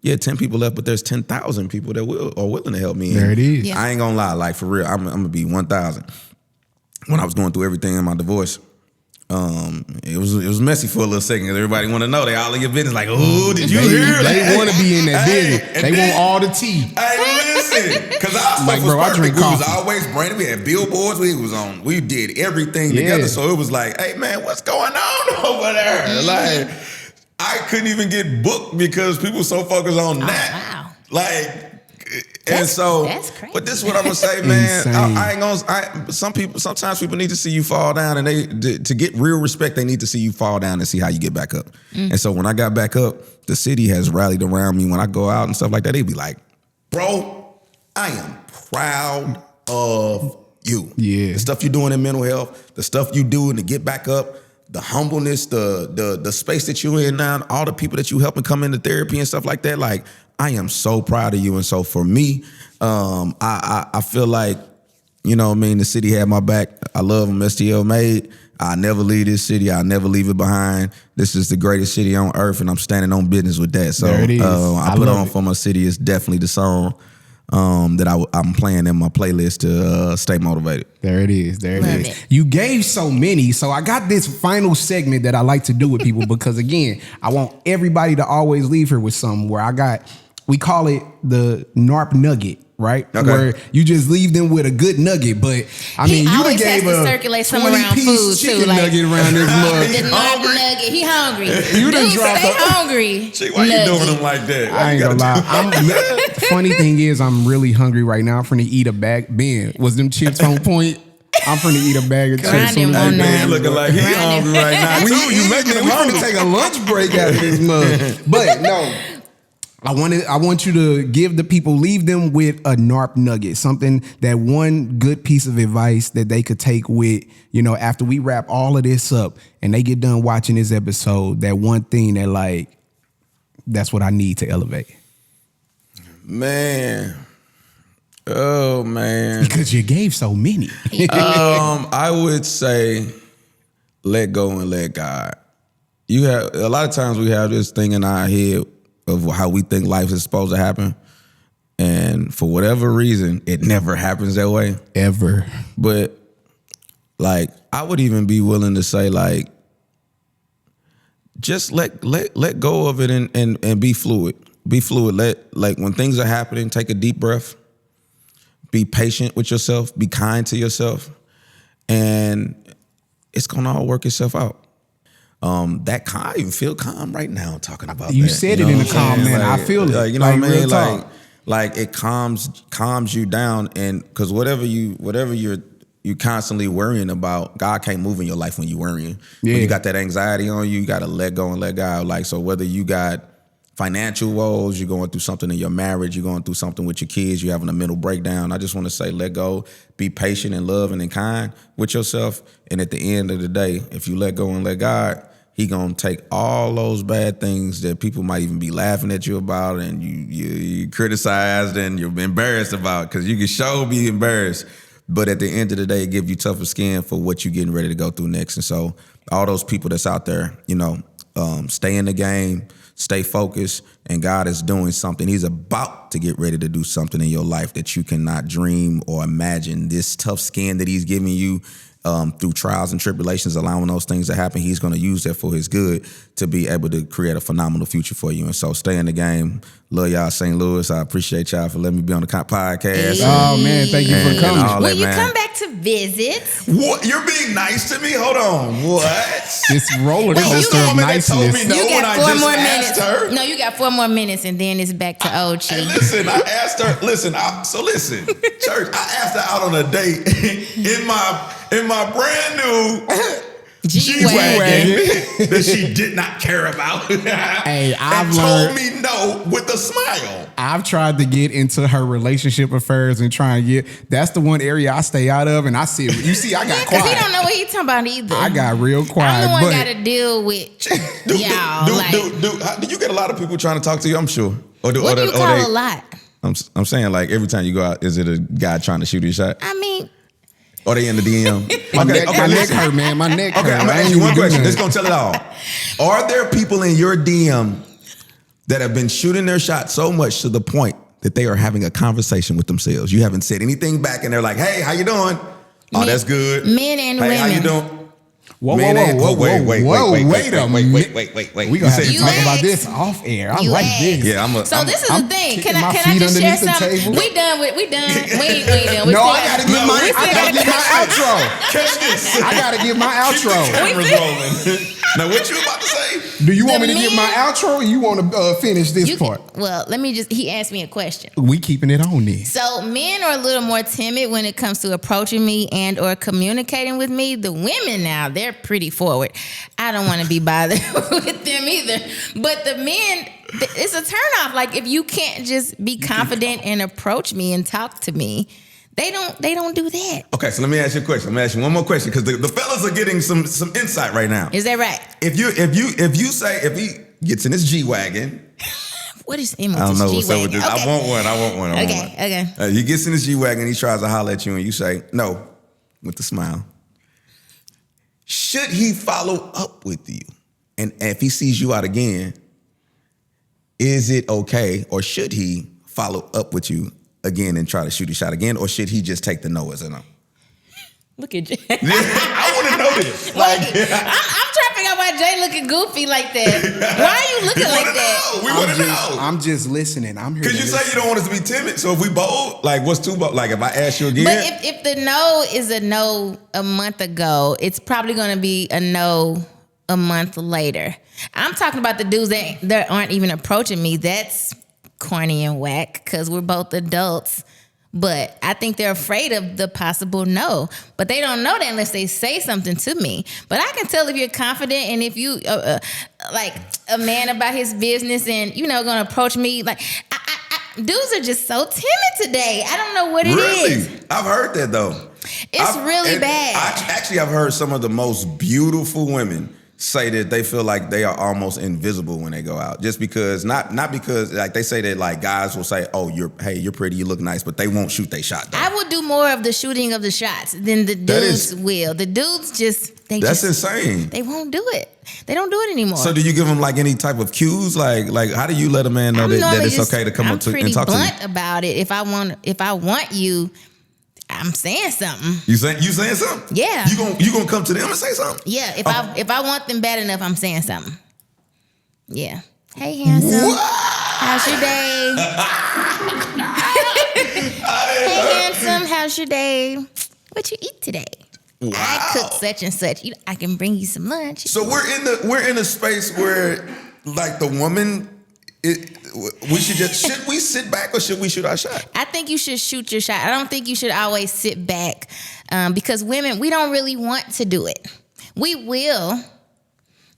Yeah, 10 people left, but there's 10,000 people that are willing to help me. There it is. Yeah. I ain't gonna lie, like for real, I'm gonna be 1,000. When I was going through everything in my divorce, it was messy for a little second. Everybody want to know. They all in your business, like, oh, did you hear? They want to be in that business. They want all the tea. Hey, listen, because our stuff Like, was bro, I perfect. drink We was coffee. always branded. We had billboards. We did everything together. So it was like, hey man, what's going on over there? Like, I couldn't even get booked because people were so focused on that. Wow. Like. That's crazy. But this is what I'm gonna say, man. Insane. I ain't gonna. Sometimes people need to see you fall down, and to get real respect, they need to see you fall down and see how you get back up. And so when I got back up, the city has rallied around me. When I go out and stuff like that, they be like, "Bro, I am proud of you. Yeah, the stuff you're doing in mental health, the stuff you do to get back up." The humbleness, the space that you're in now, all the people that you helping come into therapy and stuff like that. Like, I am so proud of you. And so for me, I feel like, you know what I mean, the city had my back. I love them. STL made. I never leave this city. I'll never leave it behind. This is the greatest city on earth, and I'm standing on business with that. So there it is. I put on For My City is definitely the song that I'm playing in my playlist to stay motivated. There it is. There it Love is. it. You gave so many, so I got this final segment that I like to do with people because again, I want everybody to always leave here with something where we call it the NARP nugget, right? Okay. Where you just leave them with a good nugget. But I mean, you done always gave has to a circulate some 20 around piece food, too, chicken like- nugget around this mug. The NARP nugget. He hungry. You done Dude, dropped stay a- hungry. Gee, why you doing them like that? I ain't gonna lie. The funny thing is, I'm really hungry right now. I'm finna eat a bag. Ben, was them chips on point? I'm finna eat a bag of chips. Grind him on Man, none. looking like he hungry right now too. You making him We hungry. finna take a lunch break out of this mug. But no, I want you to give the people, leave them with a NARP nugget, something, that one good piece of advice that they could take with, you know, after we wrap all of this up and they get done watching this episode, that one thing that like, that's what I need to elevate. Man. Oh man. Because you gave so many. I would say let go and let God. You have a lot of times we have this thing in our head of how we think life is supposed to happen. And for whatever reason, it never happens that way. Ever. But like I would even be willing to say like just let go of it and be fluid. Be fluid. Like when things are happening, take a deep breath. Be patient with yourself. Be kind to yourself. And it's going to all work itself out. I even feel calm right now talking about You that. said You it know in what a I'm calm saying? manner. I feel it. Like, you know what I real mean? talk. Like it calms you down. And because whatever you're constantly worrying about, God can't move in your life when you're worrying. Yeah. When you got that anxiety on you, you got to let go and let God. Like, so whether you got financial woes, you're going through something in your marriage, you're going through something with your kids, you're having a mental breakdown, I just want to say let go, be patient and loving and kind with yourself. And at the end of the day, if you let go and let God, he gonna take all those bad things that people might even be laughing at you about and you criticized and you're embarrassed about, because you can sure be embarrassed. But at the end of the day, it gives you tougher skin for what you're getting ready to go through next. And so all those people that's out there, you know, stay in the game, stay focused, and God is doing something. He's about to get ready to do something in your life that you cannot dream or imagine. This tough skin that he's giving you through trials and tribulations, allowing those things to happen, he's going to use that for his good to be able to create a phenomenal future for you. And so stay in the game. Love y'all, St. Louis. I appreciate y'all for letting me be on the podcast. Oh man, thank you for coming. all Will that, you man. come back to visit? What? You're being nice to me? Hold on. What? This roller Wait, you coaster the of woman that told niceness. me no. You when got I 4 just more asked minutes. her. No, you got 4 more minutes, and then it's back to Ochi. Hey, listen, I asked her. Listen, church. I asked her out on a date in my brand new G-Wagon that she did not care about. Hey, I've and learned- told me no with a smile. I've tried to get into her relationship affairs and try and get. That's the one area I stay out of, and I see. You see, I got Because he quiet. don't know what he's talking about either. I got real quiet. I'm the one but got to deal with y'all. Do you get a lot of people trying to talk to you? I'm sure. Or what do you call a lot? I'm saying, like, every time you go out, is it a guy trying to shoot his shot? I mean, Or they in the DM? My neck hurt, man. My neck hurt. Okay, I'm gonna ask you one question. This gonna tell it all. Are there people in your DM that have been shooting their shot so much to the point that they are having a conversation with themselves? You haven't said anything back, and they're like, "Hey, how you doing? Oh, that's good." Men and women. How you doing? Wait a minute. We gonna have to talk about this off air. I like this. Yeah, So this is the thing. Can I just share something? We done. We ain't done. No, I gotta give my outro. Catch this. I gotta give my outro. Cameras rolling. Now, what you about to say? Do you want me to give my outro, or you want to finish this part? Well, let me just. He asked me a question. We keeping it on this. So men are a little more timid when it comes to approaching me and or communicating with me. The women now, they're pretty forward. I don't want to be bothered with them either. But the men, it's a turnoff. Like if you can't just be confident and approach me and talk to me, they don't do that. Okay, so let me ask you a question. Let me ask you one more question because the fellas are getting some insight right now. Is that right? If he gets in his G-Wagon. What is him with I don't know this what's up with G-Wagon? this. Okay. I want one. Okay. He gets in his G-Wagon, he tries to holler at you, and you say, no, with a smile. Should he follow up with you? And if he sees you out again, is it okay, or should he follow up with you again and try to shoot a shot again, or should he just take the no as a no? Look at Jay. I want to know this. I'm trying to figure out why Jay looking goofy like that. Why are you looking like that? We want to know. I'm just listening. I'm here. Because you say you don't want us to be timid. So if we bold, like what's too bold? Like if I ask you again. But if the no is a no a month ago, it's probably going to be a no a month later. I'm talking about the dudes that aren't even approaching me. That's corny and whack because we're both adults. But I think they're afraid of the possible no. But they don't know that unless they say something to me. But I can tell if you're confident and if you like a man about his business and going to approach me. Like dudes are just so timid today. I don't know what it is. Really? I've heard that though. It's really bad. I've heard some of the most beautiful women say that they feel like they are almost invisible when they go out, just because not because like they say that like guys will say, "Oh, you're pretty, you look nice," but they won't shoot their shot. Though. I would do more of the shooting of the shots than the dudes will. The dudes that's insane. They won't do it. They don't do it anymore. So do you give them like any type of cues? Like how do you let a man know that it's okay to come up to and talk to you? I'm pretty blunt about it. If I want you, I'm saying something. You saying something? Yeah. You gonna come to them and say something? Yeah. If I want them bad enough, I'm saying something. Yeah. Hey, handsome. What? How's your day? Hey, handsome. How's your day? What you eat today? Wow. I cook such and such. I can bring you some lunch. So we're in a space where like the woman. Should we sit back or should we shoot our shot? I think you should shoot your shot. I don't think you should always sit back because women, we don't really want to do it. We will,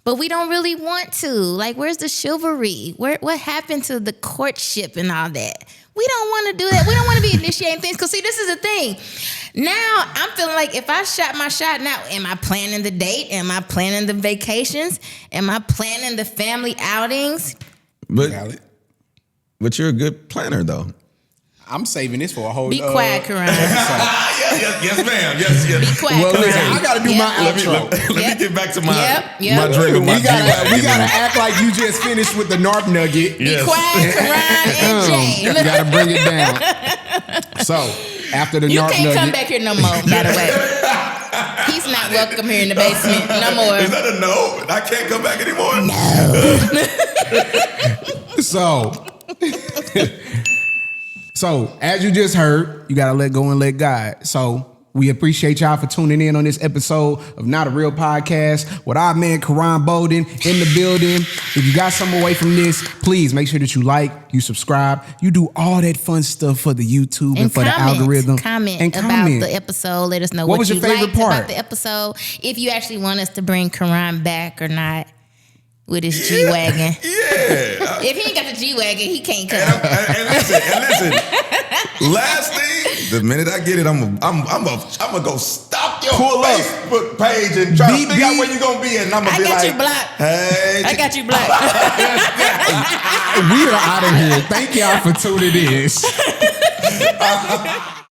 but we don't really want to. Like, where's the chivalry? What happened to the courtship and all that? We don't want to do that. We don't want to be initiating things. Because, see, this is the thing. Now, I'm feeling like if I shot my shot now, am I planning the date? Am I planning the vacations? Am I planning the family outings? But you're a good planner, though. I'm saving this for a whole. Be quiet, Koran. Yes, ma'am. Yes. Be quiet. Well, listen, I got to do my outro. Let me get back to my drink. We gotta act like you just finished with the NARP nugget. Be quiet, Koran and Jay. You gotta bring it down. So after the NARP nugget, you can't come back here no more. By the way, he's not welcome here in the basement no more. Is that a no? I can't come back anymore. No. So, as you just heard, you got to let go and let God. So, we appreciate y'all for tuning in on this episode of Not a Real Podcast with our man Koran Bolden in the building. If you got something away from this, please make sure that you like, you subscribe, you do all that fun stuff for the YouTube and for the algorithm. Comment about the episode. Let us know what was your favorite part about the episode. If you actually want us to bring Koran back or not. With his G-Wagon. Yeah. If he ain't got the G-Wagon, he can't come. And listen. Last thing, the minute I get it, I'm gonna go stop your Facebook page and try to figure out where you gonna be, and I'm gonna be like, I got you blocked. Hey, I got you blocked. We are out of here. Thank y'all for tuning in.